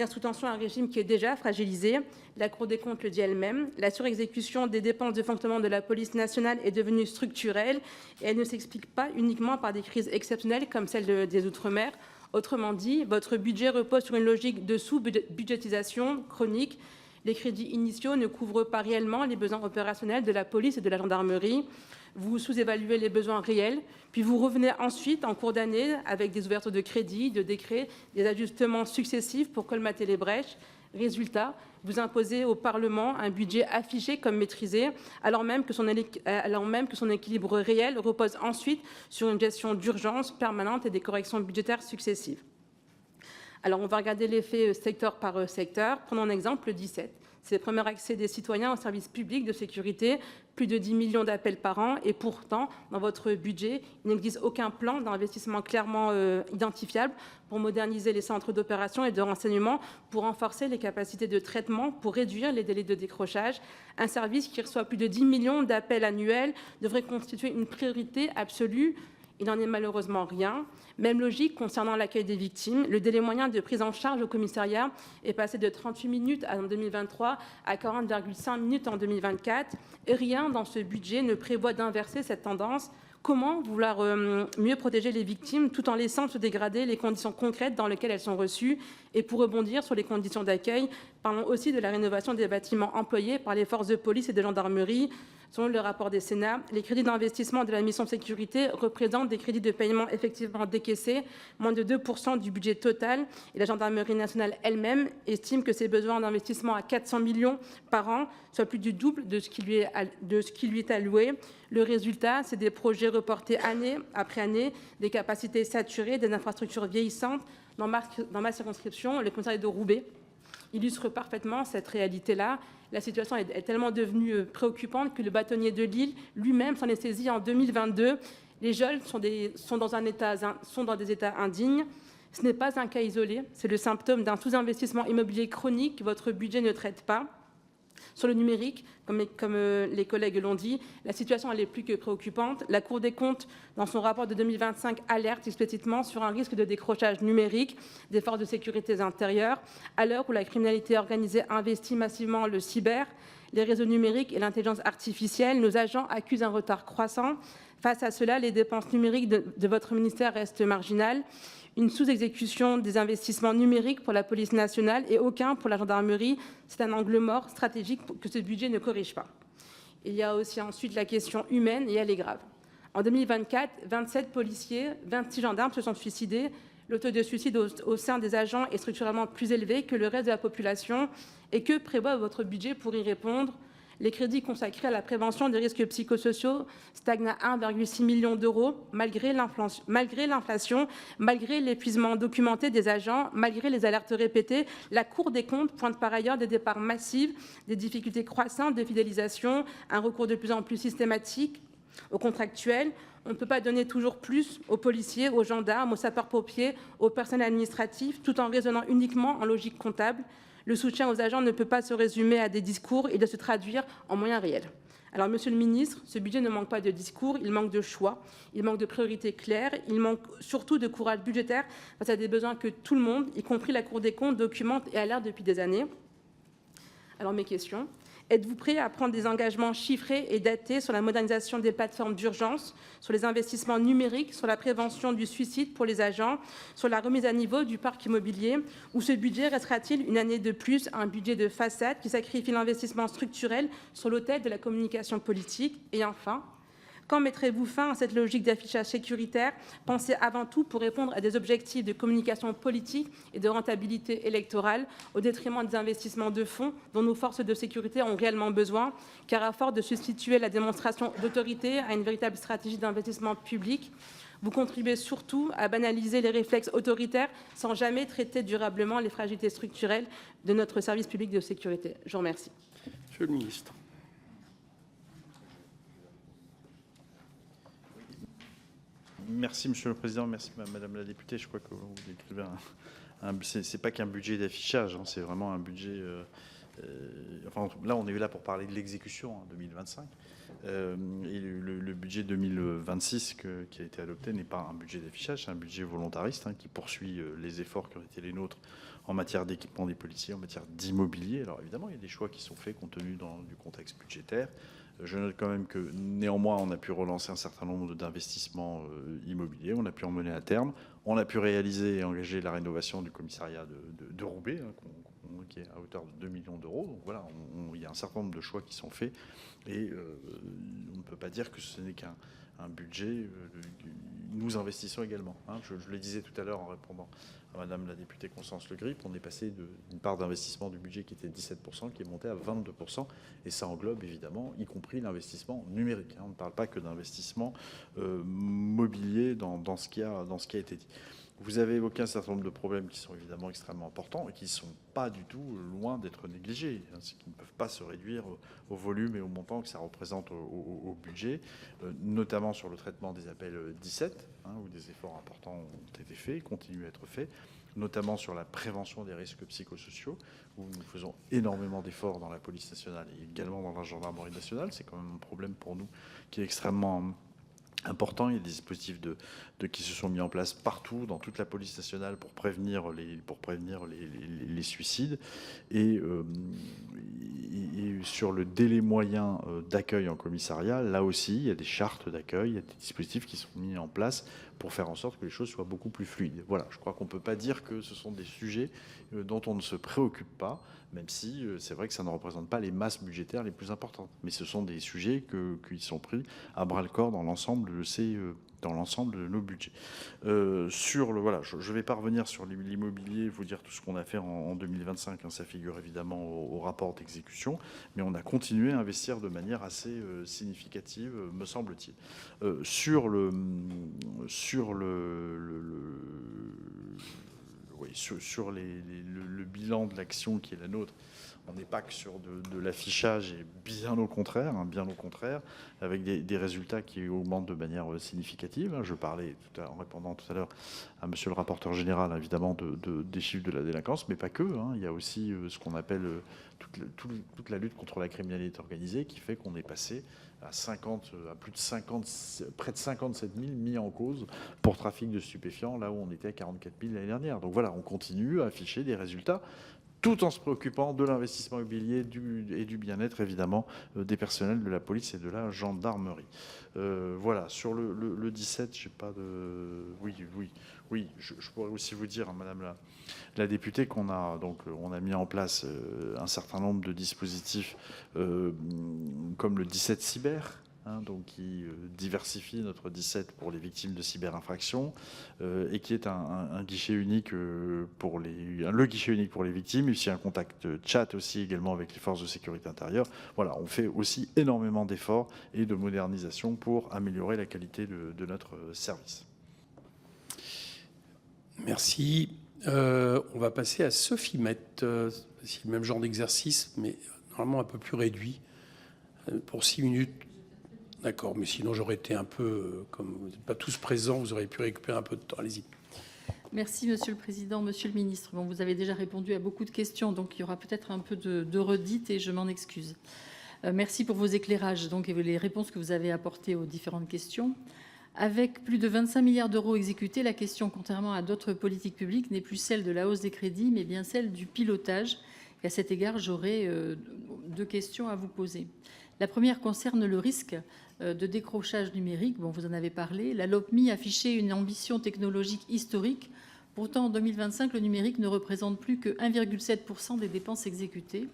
sous tension un régime qui est déjà fragilisé. La Cour des comptes le dit elle-même. La surexécution des dépenses de fonctionnement de la police nationale est devenue structurelle et elle ne s'explique pas uniquement par des crises exceptionnelles comme celle des Outre-mer. Autrement dit, votre budget repose sur une logique de sous-budgétisation chronique. Les crédits initiaux ne couvrent pas réellement les besoins opérationnels de la police et de la gendarmerie. Vous sous-évaluez les besoins réels, puis vous revenez ensuite en cours d'année avec des ouvertures de crédits, de décrets, des ajustements successifs pour colmater les brèches. Résultat, vous imposez au Parlement un budget affiché comme maîtrisé, alors même que son équilibre réel repose ensuite sur une gestion d'urgence permanente et des corrections budgétaires successives. Alors, on va regarder l'effet secteur par secteur. Prenons un exemple, le 17. C'est le premier accès des citoyens aux services publics de sécurité, plus de 10 millions d'appels par an. Et pourtant, dans votre budget, il n'existe aucun plan d'investissement clairement identifiable pour moderniser les centres d'opération et de renseignement, pour renforcer les capacités de traitement, pour réduire les délais de décrochage. Un service qui reçoit plus de 10 millions d'appels annuels devrait constituer une priorité absolue. Il n'en est malheureusement rien. Même logique concernant l'accueil des victimes. Le délai moyen de prise en charge au commissariat est passé de 38 minutes en 2023 à 40,5 minutes en 2024. Et rien dans ce budget ne prévoit d'inverser cette tendance. Comment vouloir mieux protéger les victimes tout en laissant se dégrader les conditions concrètes dans lesquelles elles sont reçues? Et pour rebondir sur les conditions d'accueil, parlons aussi de la rénovation des bâtiments employés par les forces de police et de gendarmerie. Selon le rapport des Sénats, les crédits d'investissement de la mission sécurité représentent des crédits de paiement effectivement décaissés, moins de 2% du budget total. Et la gendarmerie nationale elle-même estime que ses besoins d'investissement à 400 millions par an, soit plus du double de ce qui lui est alloué. Le résultat, c'est des projets reportés année après année, des capacités saturées, des infrastructures vieillissantes. Dans ma circonscription, le commissariat de Roubaix illustre parfaitement cette réalité-là. La situation est tellement devenue préoccupante que le bâtonnier de Lille lui-même s'en est saisi en 2022. Les jeunes sont dans des états indignes. Ce n'est pas un cas isolé, c'est le symptôme d'un sous-investissement immobilier chronique que votre budget ne traite pas. Sur le numérique, comme les collègues l'ont dit, la situation elle est plus que préoccupante. La Cour des comptes, dans son rapport de 2025, alerte explicitement sur un risque de décrochage numérique des forces de sécurité intérieure. À l'heure où la criminalité organisée investit massivement le cyber, les réseaux numériques et l'intelligence artificielle, nos agents accusent un retard croissant. Face à cela, les dépenses numériques de votre ministère restent marginales. Une sous-exécution des investissements numériques pour la police nationale et aucun pour la gendarmerie. C'est un angle mort stratégique que ce budget ne corrige pas. Il y a aussi ensuite la question humaine et elle est grave. En 2024, 27 policiers, 26 gendarmes se sont suicidés. Le taux de suicide au sein des agents est structurellement plus élevé que le reste de la population. Et que prévoit votre budget pour y répondre ? Les crédits consacrés à la prévention des risques psychosociaux stagnent à 1,6 million d'euros, malgré l'inflation, malgré l'épuisement documenté des agents, malgré les alertes répétées. La Cour des comptes pointe par ailleurs des départs massifs, des difficultés croissantes de fidélisation, un recours de plus en plus systématique aux contractuels. On ne peut pas donner toujours plus aux policiers, aux gendarmes, aux sapeurs-pompiers, au personnel administratif, tout en raisonnant uniquement en logique comptable. Le soutien aux agents ne peut pas se résumer à des discours et doit se traduire en moyens réels. Alors, Monsieur le Ministre, ce budget ne manque pas de discours, il manque de choix, il manque de priorités claires, il manque surtout de courage budgétaire face à des besoins que tout le monde, y compris la Cour des comptes, documente et alerte depuis des années. Alors, mes questions. Êtes-vous prêt à prendre des engagements chiffrés et datés sur la modernisation des plateformes d'urgence, sur les investissements numériques, sur la prévention du suicide pour les agents, sur la remise à niveau du parc immobilier? Ou ce budget restera-t-il une année de plus un budget de façade qui sacrifie l'investissement structurel sur l'autel de la communication politique? Et enfin, quand mettrez-vous fin à cette logique d'affichage sécuritaire, pensée avant tout pour répondre à des objectifs de communication politique et de rentabilité électorale, au détriment des investissements de fonds dont nos forces de sécurité ont réellement besoin, car à force de substituer la démonstration d'autorité à une véritable stratégie d'investissement public, vous contribuez surtout à banaliser les réflexes autoritaires sans jamais traiter durablement les fragilités structurelles de notre service public de sécurité. Je vous remercie. Monsieur le ministre. Merci, Monsieur le Président. Merci, Madame la députée. Je crois que vous décrivez c'est pas qu'un budget d'affichage, hein, c'est vraiment un budget. Enfin, là, on est là pour parler de l'exécution en 2025. Et le budget 2026 qui a été adopté n'est pas un budget d'affichage, c'est un budget volontariste qui poursuit les efforts qui ont été les nôtres en matière d'équipement des policiers, en matière d'immobilier. Alors évidemment, il y a des choix qui sont faits compte tenu du contexte budgétaire. Je note quand même que néanmoins, on a pu relancer un certain nombre d'investissements immobiliers, on a pu en mener à terme, on a pu réaliser et engager la rénovation du commissariat de Roubaix, qui est à hauteur de 2 millions d'euros. Donc voilà, il y a un certain nombre de choix qui sont faits et on ne peut pas dire que ce n'est qu'un budget. Nous investissons également. Je le disais tout à l'heure en répondant à Madame la députée Constance Le Grip, on est passé d'une part d'investissement du budget qui était 17%, qui est monté à 22%, et ça englobe évidemment, y compris l'investissement numérique. On ne parle pas que d'investissement mobilier dans ce qui a été dit. Vous avez évoqué un certain nombre de problèmes qui sont évidemment extrêmement importants et qui ne sont pas du tout loin d'être négligés, qui ne peuvent pas se réduire au volume et au montant que ça représente au budget, notamment sur le traitement des appels 17, où des efforts importants ont été faits, continuent à être faits, notamment sur la prévention des risques psychosociaux, où nous faisons énormément d'efforts dans la police nationale et également dans la gendarmerie nationale. C'est quand même un problème pour nous qui est extrêmement important. Il y a des dispositifs qui se sont mis en place partout, dans toute la police nationale, pour prévenir les suicides. Et sur le délai moyen d'accueil en commissariat, là aussi, il y a des chartes d'accueil, il y a des dispositifs qui sont mis en place pour faire en sorte que les choses soient beaucoup plus fluides. Voilà, je crois qu'on ne peut pas dire que ce sont des sujets dont on ne se préoccupe pas, même si c'est vrai que ça ne représente pas les masses budgétaires les plus importantes. Mais ce sont des sujets qui sont pris à bras-le-corps dans l'ensemble de nos budgets. Voilà, je ne vais pas revenir sur l'immobilier, vous dire tout ce qu'on a fait en 2025, hein, ça figure évidemment au rapport d'exécution, mais on a continué à investir de manière assez significative, me semble-t-il. Sur le bilan de l'action qui est la nôtre, on n'est pas que sur de l'affichage, et bien au contraire, avec des résultats qui augmentent de manière significative. Je parlais en répondant tout à l'heure à monsieur le rapporteur général, évidemment, des chiffres de la délinquance, mais pas que. Il y a aussi ce qu'on appelle toute la lutte contre la criminalité organisée, qui fait qu'on est passé à près de 57 000 mis en cause pour trafic de stupéfiants, là où on était à 44 000 l'année dernière. Donc voilà, on continue à afficher des résultats, tout en se préoccupant de l'investissement immobilier et du bien-être, évidemment, des personnels de la police et de la gendarmerie. Voilà, sur le 17, je n'ai pas de... Oui, je pourrais aussi vous dire, madame la députée, qu'on a mis en place un certain nombre de dispositifs comme le 17 cyber, qui diversifie notre 17 pour les victimes de cyberinfractions et qui est un guichet unique le guichet unique pour les victimes, et aussi un contact chat aussi également avec les forces de sécurité intérieure. Voilà, on fait aussi énormément d'efforts et de modernisation pour améliorer la qualité de notre service. Merci. On va passer à Sophie Mette. C'est le même genre d'exercice, mais normalement un peu plus réduit, pour 6 minutes. D'accord, mais sinon j'aurais été un peu, comme vous n'êtes pas tous présents, vous auriez pu récupérer un peu de temps. Allez-y. Merci, Monsieur le Président. Monsieur le Ministre, bon, vous avez déjà répondu à beaucoup de questions, donc il y aura peut-être un peu de redites et je m'en excuse. Merci pour vos éclairages donc, et les réponses que vous avez apportées aux différentes questions. Avec plus de 25 milliards d'euros exécutés, la question, contrairement à d'autres politiques publiques, n'est plus celle de la hausse des crédits, mais bien celle du pilotage. Et à cet égard, j'aurais 2 questions à vous poser. La première concerne le risque de décrochage numérique. Bon, vous en avez parlé. La LOPMI affichait une ambition technologique historique. Pourtant, en 2025, le numérique ne représente plus que 1,7% des dépenses exécutées.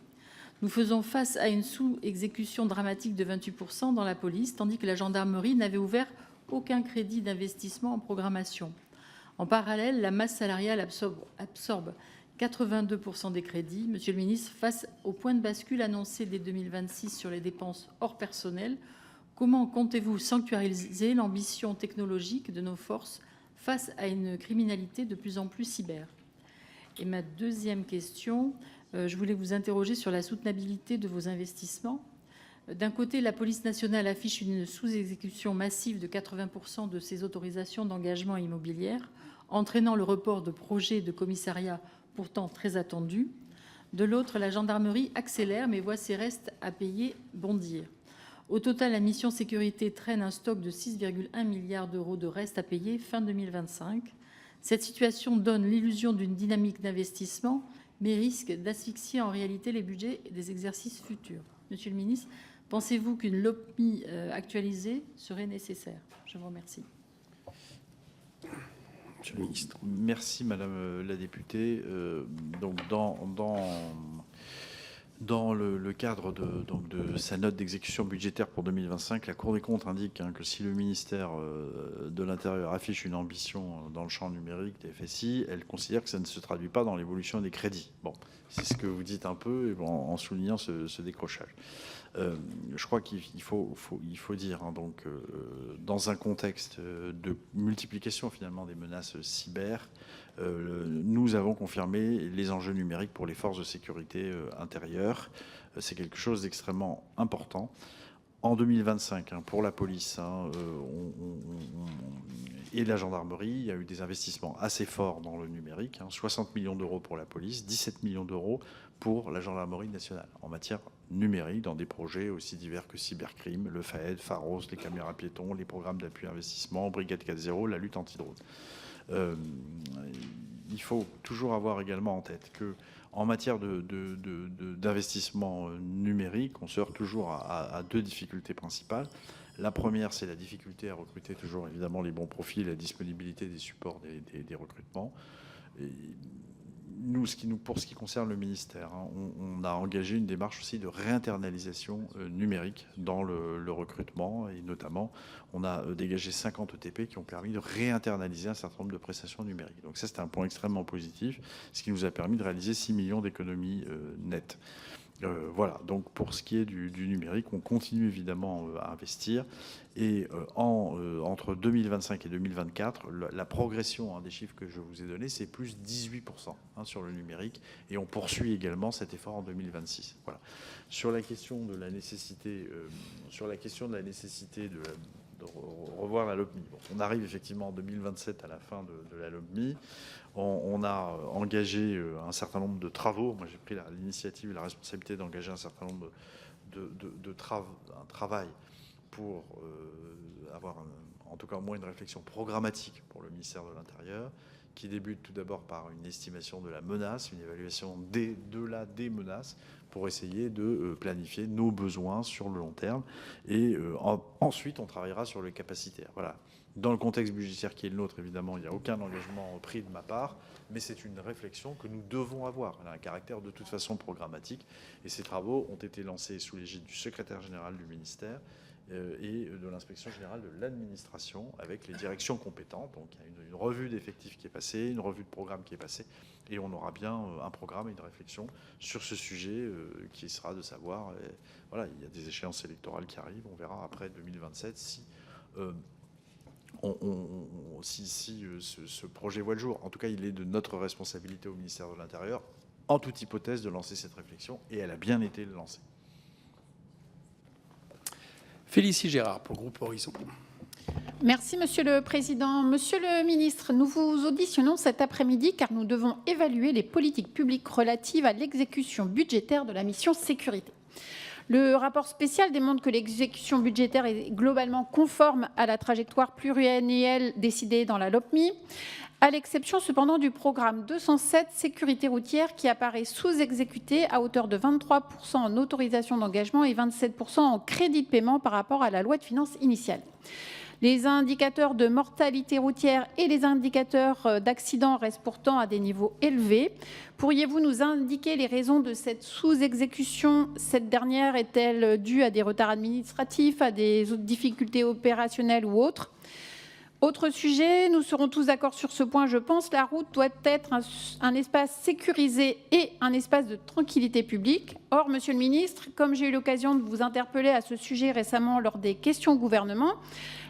Nous faisons face à une sous-exécution dramatique de 28% dans la police, tandis que la gendarmerie n'avait ouvert aucun crédit d'investissement en programmation. En parallèle, la masse salariale absorbe 82% des crédits. Monsieur le ministre, face au point de bascule annoncé dès 2026 sur les dépenses hors personnel, comment comptez-vous sanctuariser l'ambition technologique de nos forces face à une criminalité de plus en plus cyber? Et ma deuxième question, je voulais vous interroger sur la soutenabilité de vos investissements. D'un côté, la police nationale affiche une sous-exécution massive de 80% de ses autorisations d'engagement immobilière, entraînant le report de projets de commissariat pourtant très attendus. De l'autre, la gendarmerie accélère mais voit ses restes à payer bondir. Au total, la mission sécurité traîne un stock de 6,1 milliards d'euros de restes à payer fin 2025. Cette situation donne l'illusion d'une dynamique d'investissement, mais risque d'asphyxier en réalité les budgets des exercices futurs. Monsieur le ministre, pensez-vous qu'une LOPMI actualisée serait nécessaire? Je vous remercie. Monsieur le ministre. Merci, madame la députée. Donc, dans le cadre de sa note d'exécution budgétaire pour 2025, la Cour des comptes indique que si le ministère de l'Intérieur affiche une ambition dans le champ numérique des FSI, elle considère que ça ne se traduit pas dans l'évolution des crédits. Bon, c'est ce que vous dites un peu en soulignant ce décrochage. Je crois qu'il faut dire, dans un contexte de multiplication finalement des menaces cyber, nous avons confirmé les enjeux numériques pour les forces de sécurité intérieure. C'est quelque chose d'extrêmement important. En 2025, pour la police et la gendarmerie, il y a eu des investissements assez forts dans le numérique. 60 millions d'euros pour la police, 17 millions d'euros pour la gendarmerie nationale en matière numérique, dans des projets aussi divers que cybercrime, le FAED, Pharos, les caméras piétons, les programmes d'appui investissement, Brigade 4.0, la lutte anti-drone. Il faut toujours avoir également en tête que en matière d'investissement numérique, on se heurte toujours à deux difficultés principales. La première, c'est la difficulté à recruter toujours évidemment les bons profils, la disponibilité des supports des recrutements. Et pour ce qui concerne le ministère, on a engagé une démarche aussi de réinternalisation numérique dans le recrutement, et notamment on a dégagé 50 ETP qui ont permis de réinternaliser un certain nombre de prestations numériques. Donc ça, c'est un point extrêmement positif, ce qui nous a permis de réaliser 6 millions d'économies nettes. Voilà, donc pour ce qui est du numérique, on continue évidemment à investir. Et entre 2025 et 2024, la progression des chiffres que je vous ai donnés, c'est plus 18% sur le numérique. Et on poursuit également cet effort en 2026. Voilà. Sur la question de la nécessité, de revoir la LOPMI. Bon, on arrive effectivement en 2027 à la fin de la LOPMI. On a engagé un certain nombre de travaux. Moi, j'ai pris l'initiative et la responsabilité d'engager un certain nombre de travail pour avoir en tout cas au moins une réflexion programmatique pour le ministère de l'Intérieur, qui débute tout d'abord par une estimation de la menace, une évaluation des menaces, pour essayer de planifier nos besoins sur le long terme. Et ensuite, on travaillera sur le capacitaire. Voilà. Dans le contexte budgétaire qui est le nôtre, évidemment, il n'y a aucun engagement pris de ma part, mais c'est une réflexion que nous devons avoir. Elle a un caractère de toute façon programmatique. Et ces travaux ont été lancés sous l'égide du secrétaire général du ministère et de l'inspection générale de l'administration avec les directions compétentes. Donc il y a une revue d'effectifs qui est passée, une revue de programme qui est passée, et on aura bien un programme et une réflexion sur ce sujet qui sera de savoir, voilà, il y a des échéances électorales qui arrivent, on verra après 2027 si ce projet voit le jour. En tout cas, il est de notre responsabilité au ministère de l'Intérieur, en toute hypothèse, de lancer cette réflexion, et elle a bien été lancée. Félicie Gérard pour le groupe Horizon. Merci, Monsieur le Président. Monsieur le Ministre, nous vous auditionnons cet après-midi car nous devons évaluer les politiques publiques relatives à l'exécution budgétaire de la mission sécurité. Le rapport spécial démontre que l'exécution budgétaire est globalement conforme à la trajectoire pluriannuelle décidée dans la LOPMI, à l'exception cependant du programme 207 sécurité routière qui apparaît sous-exécuté à hauteur de 23% en autorisation d'engagement et 27% en crédit de paiement par rapport à la loi de finances initiale. Les indicateurs de mortalité routière et les indicateurs d'accidents restent pourtant à des niveaux élevés. Pourriez-vous nous indiquer les raisons de cette sous-exécution? Cette dernière est-elle due à des retards administratifs, à des difficultés opérationnelles ou autres? Autre sujet, nous serons tous d'accord sur ce point, je pense, la route doit être un espace sécurisé et un espace de tranquillité publique. Or, Monsieur le Ministre, comme j'ai eu l'occasion de vous interpeller à ce sujet récemment lors des questions au gouvernement,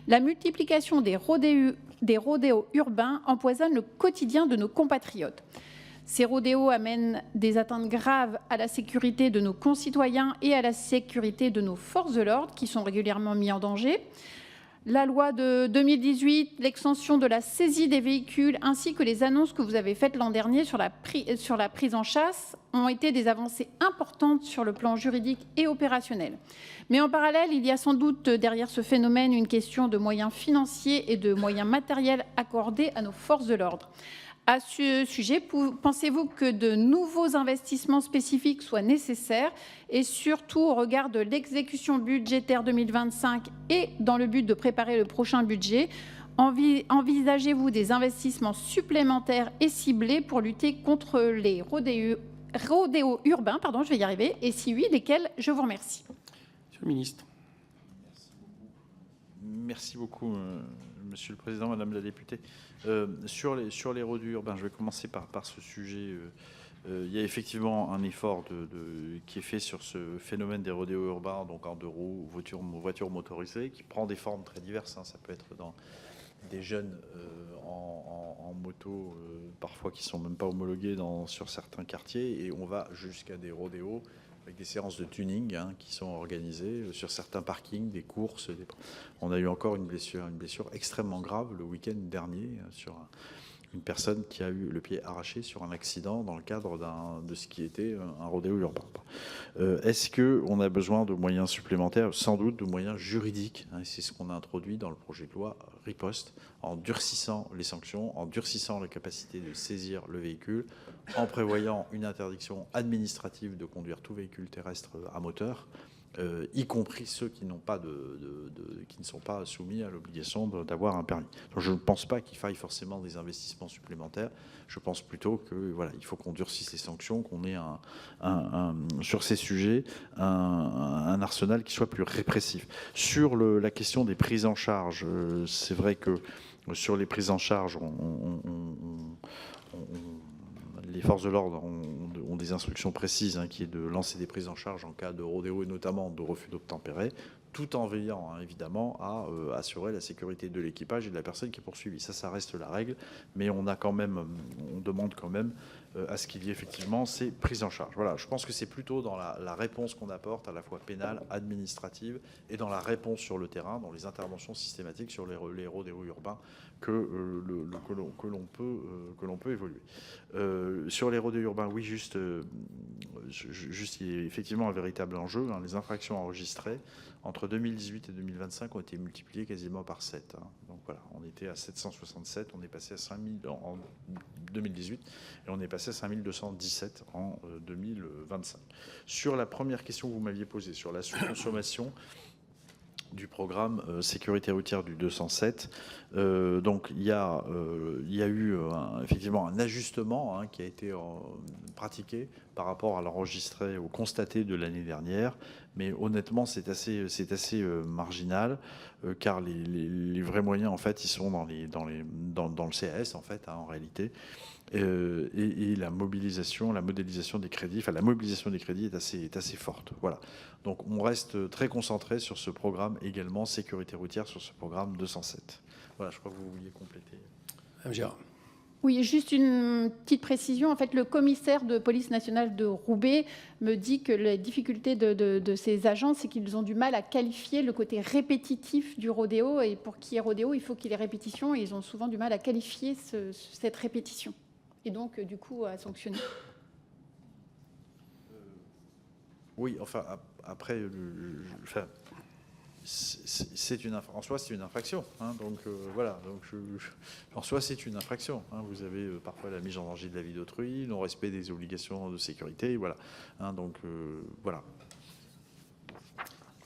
la multiplication des rodéos urbains empoisonne le quotidien de nos compatriotes. Ces rodéos amènent des atteintes graves à la sécurité de nos concitoyens et à la sécurité de nos forces de l'ordre qui sont régulièrement mis en danger. La loi de 2018, l'extension de la saisie des véhicules ainsi que les annonces que vous avez faites l'an dernier sur la prise en chasse ont été des avancées importantes sur le plan juridique et opérationnel. Mais en parallèle, il y a sans doute derrière ce phénomène une question de moyens financiers et de moyens matériels accordés à nos forces de l'ordre. À ce sujet, pensez-vous que de nouveaux investissements spécifiques soient nécessaires et surtout au regard de l'exécution budgétaire 2025 et dans le but de préparer le prochain budget, envisagez-vous des investissements supplémentaires et ciblés pour lutter contre les rodéos urbains, et si oui, lesquels? Je vous remercie. Monsieur le ministre. Merci beaucoup, Monsieur le Président, Madame la députée. Sur les rodéos urbains, je vais commencer par ce sujet. Il y a effectivement un effort qui est fait sur ce phénomène des rodéos urbains, donc en deux roues, voitures motorisées, qui prend des formes très diverses. Ça peut être dans des jeunes en moto, parfois qui ne sont même pas homologués sur certains quartiers, et on va jusqu'à des rodéos avec des séances de tuning qui sont organisées sur certains parkings, des courses. On a eu encore une blessure extrêmement grave le week-end dernier sur une personne qui a eu le pied arraché sur un accident dans le cadre de ce qui était un rodéo urbain. Est-ce qu'on a besoin de moyens supplémentaires? Sans doute de moyens juridiques. C'est ce qu'on a introduit dans le projet de loi riposte en durcissant les sanctions, en durcissant la capacité de saisir le véhicule, en prévoyant une interdiction administrative de conduire tout véhicule terrestre à moteur, y compris ceux qui n'ont pas qui ne sont pas soumis à l'obligation d'avoir un permis. Donc, je ne pense pas qu'il faille forcément des investissements supplémentaires. Je pense plutôt que voilà, il faut qu'on durcisse les sanctions, qu'on ait sur ces sujets un arsenal qui soit plus répressif. Sur la question des prises en charge, c'est vrai que sur les prises en charge, les forces de l'ordre ont des instructions précises, qui est de lancer des prises en charge en cas de rodéo et notamment de refus d'obtempérer, tout en veillant évidemment à assurer la sécurité de l'équipage et de la personne qui est poursuivie. Ça reste la règle, mais on demande quand même à ce qu'il y ait effectivement ces prises en charge. Voilà, je pense que c'est plutôt dans la réponse qu'on apporte, à la fois pénale, administrative, et dans la réponse sur le terrain, dans les interventions systématiques sur les rodéos urbains, que l'on peut évoluer. Sur les rodéos urbains, oui, juste, il y a effectivement un véritable enjeu. Les infractions enregistrées entre 2018 et 2025 ont été multipliées quasiment par 7. Donc voilà, on était à 767, on est passé à 5000 en 2018 et on est passé à 5217 en 2025. Sur la première question que vous m'aviez posée, sur la sous-consommation du programme sécurité routière du 207. Donc il y a eu effectivement un ajustement qui a été pratiqué par rapport à l'enregistré, au constaté de l'année dernière, mais honnêtement c'est assez marginal, car les vrais moyens en fait ils sont dans le CAS en fait en réalité. Et la mobilisation des crédits, la mobilisation des crédits est assez forte. Voilà. Donc on reste très concentré sur ce programme également sécurité routière, sur ce programme 207. Voilà, je crois que vous vouliez compléter. Madame Gérard. Oui, juste une petite précision. En fait, le commissaire de police nationale de Roubaix me dit que la difficulté de ces agents, c'est qu'ils ont du mal à qualifier le côté répétitif du rodéo. Et pour qu'il y ait rodéo, il faut qu'il y ait répétition. Et ils ont souvent du mal à qualifier cette répétition. Et donc, du coup, à sanctionner. Oui, enfin, après, en soi, c'est une infraction. Donc, voilà. Donc, en soi, c'est une infraction. Vous avez parfois la mise en danger de la vie d'autrui, non-respect des obligations de sécurité. Voilà. Donc, voilà.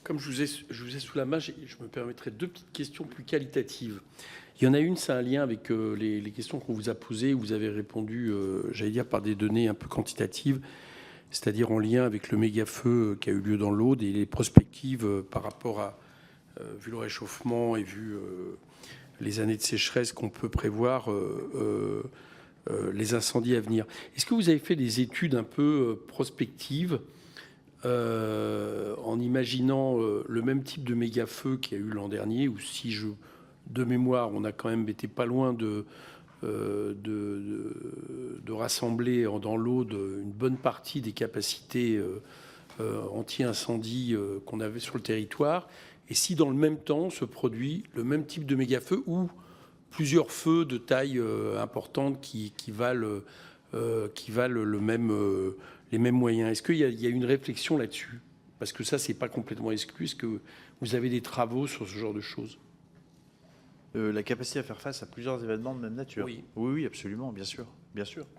Comme je vous ai sous la main, je me permettrai 2 petites questions plus qualitatives. Il y en a une, c'est un lien avec les questions qu'on vous a posées. Vous avez répondu, j'allais dire, par des données un peu quantitatives, c'est-à-dire en lien avec le méga-feu qui a eu lieu dans l'Aude et les prospectives par rapport à, vu le réchauffement et vu les années de sécheresse qu'on peut prévoir, les incendies à venir. Est-ce que vous avez fait des études un peu prospectives en imaginant le même type de méga-feu qu'il y a eu l'an dernier, ou si de mémoire, on a quand même été pas loin de rassembler dans l'Aude une bonne partie des capacités anti-incendie qu'on avait sur le territoire, et si dans le même temps se produit le même type de méga-feu ou plusieurs feux de taille importante qui valent les mêmes moyens. Est-ce qu'il y a une réflexion là-dessus? Parce que ça, c'est pas complètement exclu. Est-ce que vous avez des travaux sur ce genre de choses? La capacité à faire face à plusieurs événements de même nature. Oui. Oui, absolument, bien sûr.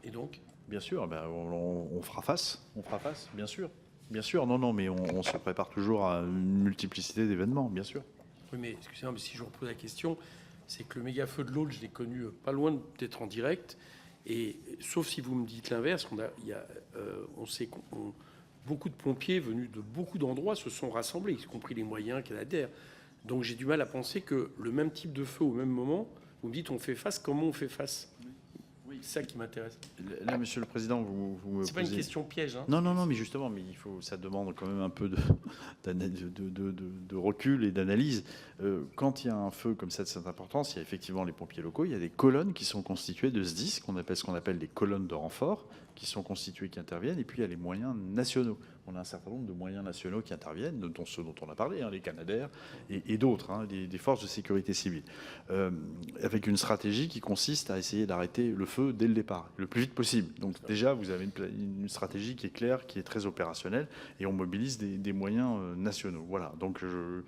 Et donc? Bien sûr, on fera face, bien sûr. Bien sûr, non, mais on se prépare toujours à une multiplicité d'événements, bien sûr. Oui, mais excusez-moi, mais si je repose la question, c'est que le méga-feu de l'Aude, je l'ai connu pas loin d'être en direct, et sauf si vous me dites l'inverse, on sait que beaucoup de pompiers venus de beaucoup d'endroits se sont rassemblés, y compris les moyens Canadair. Donc j'ai du mal à penser que le même type de feu au même moment, vous me dites on fait face, comment on fait face? Oui, c'est ça qui m'intéresse. Là, Monsieur le Président, vous me posez... C'est pas une question piège. Non, mais justement, ça demande quand même un peu de recul et d'analyse. Quand il y a un feu comme ça de cette importance, il y a effectivement les pompiers locaux, il y a des colonnes qui sont constituées de SDIS, ce qu'on appelle des colonnes de renfort, qui sont constitués, qui interviennent, et puis il y a les moyens nationaux. On a un certain nombre de moyens nationaux qui interviennent, dont ceux dont on a parlé, les Canadair et d'autres, des forces de sécurité civile, avec une stratégie qui consiste à essayer d'arrêter le feu dès le départ, le plus vite possible. Donc déjà, vous avez une stratégie qui est claire, qui est très opérationnelle, et on mobilise des moyens nationaux. Voilà, donc on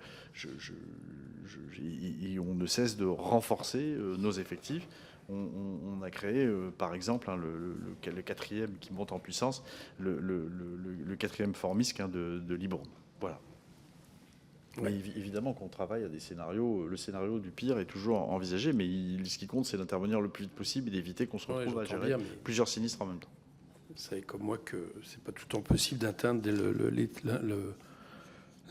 ne cesse de renforcer nos effectifs. On a créé, par exemple, le quatrième qui monte en puissance, le quatrième Formisque de Libourne. Voilà. Mais évidemment qu'on travaille à des scénarios. Le scénario du pire est toujours envisagé, mais ce qui compte, c'est d'intervenir le plus vite possible et d'éviter qu'on se retrouve à gérer plusieurs sinistres en même temps. Vous savez comme moi que c'est pas tout le temps possible d'atteindre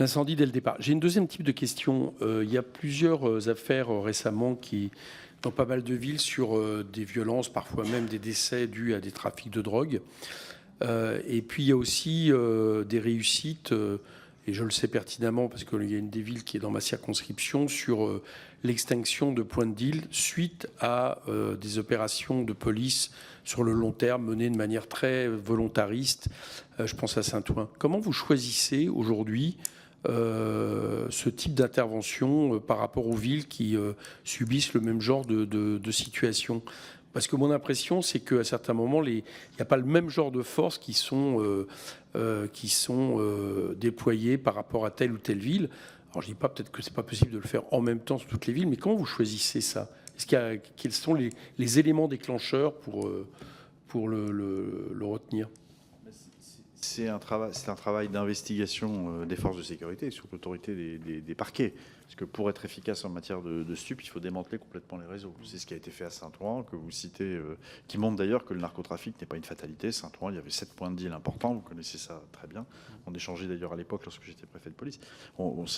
l'incendie dès le départ. J'ai une deuxième type de question. Il y a plusieurs affaires récemment dans pas mal de villes sur des violences, parfois même des décès dus à des trafics de drogue. Et puis il y a aussi des réussites, et je le sais pertinemment parce qu'il y a une des villes qui est dans ma circonscription, sur l'extinction de points de deal suite à des opérations de police sur le long terme menées de manière très volontariste. Je pense à Saint-Ouen. Comment vous choisissez aujourd'hui ce type d'intervention par rapport aux villes qui subissent le même genre de situation? Parce que mon impression, c'est qu'à certains moments, il n'y a pas le même genre de forces qui sont déployées par rapport à telle ou telle ville. Alors, je ne dis pas peut-être que ce n'est pas possible de le faire en même temps sur toutes les villes, mais comment vous choisissez ça? Quels sont les éléments déclencheurs pour le retenir? C'est un travail d'investigation des forces de sécurité sous l'autorité des parquets. Parce que pour être efficace en matière de stupes, il faut démanteler complètement les réseaux. C'est ce qui a été fait à Saint-Ouen, que vous citez, qui montre d'ailleurs que le narcotrafic n'est pas une fatalité. Saint-Ouen, il y avait 7 points de deal importants, vous connaissez ça très bien. On échangeait d'ailleurs à l'époque lorsque j'étais préfet de police. Il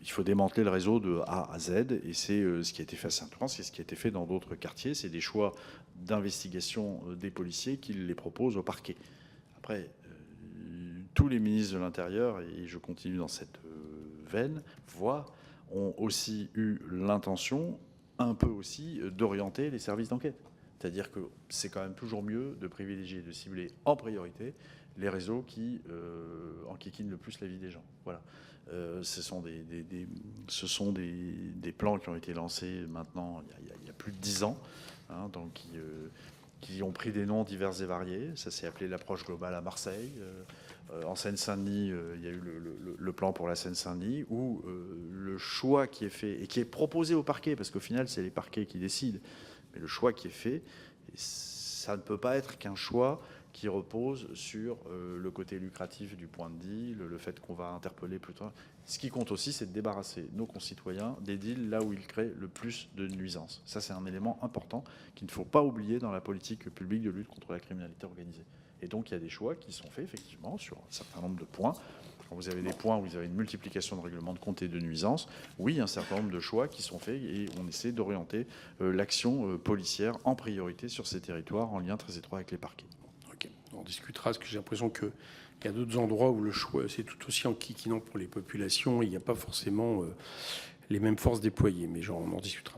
faut démanteler le réseau de A à Z, et c'est ce qui a été fait à Saint-Ouen, c'est ce qui a été fait dans d'autres quartiers. C'est des choix d'investigation des policiers qui les proposent au parquet. Après, tous les ministres de l'Intérieur, et je continue dans cette veine, ont aussi eu l'intention, un peu aussi, d'orienter les services d'enquête. C'est-à-dire que c'est quand même toujours mieux de privilégier, de cibler en priorité les réseaux qui enquiquinent le plus la vie des gens. Voilà. Ce sont des plans qui ont été lancés maintenant il y a plus de 10 ans, donc qui ont pris des noms divers et variés. Ça s'est appelé l'approche globale à Marseille. En Seine-Saint-Denis, il y a eu le plan pour la Seine-Saint-Denis, où le choix qui est fait et qui est proposé au parquet, parce qu'au final, c'est les parquets qui décident, mais le choix qui est fait, ça ne peut pas être qu'un choix qui repose sur le côté lucratif du point de deal, le fait qu'on va interpeller plus tard. Ce qui compte aussi, c'est de débarrasser nos concitoyens des deals là où ils créent le plus de nuisances. Ça, c'est un élément important qu'il ne faut pas oublier dans la politique publique de lutte contre la criminalité organisée. Et donc, il y a des choix qui sont faits, effectivement, sur un certain nombre de points. Quand vous avez des points où vous avez une multiplication de règlements de compte et de nuisances, oui, un certain nombre de choix qui sont faits, et on essaie d'orienter l'action policière en priorité sur ces territoires, en lien très étroit avec les parquets. Ok, on discutera, parce que j'ai l'impression qu'il y a d'autres endroits où le choix, c'est tout aussi enquiquinant pour les populations. Il n'y a pas forcément les mêmes forces déployées, mais on en discutera.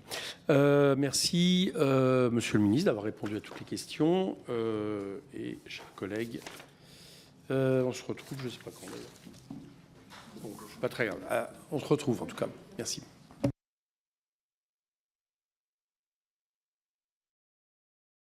Merci, Monsieur le ministre, d'avoir répondu à toutes les questions. Et, chers collègues, on se retrouve, je ne sais pas quand d'ailleurs. Bon, pas très grave. On se retrouve en tout cas. Merci.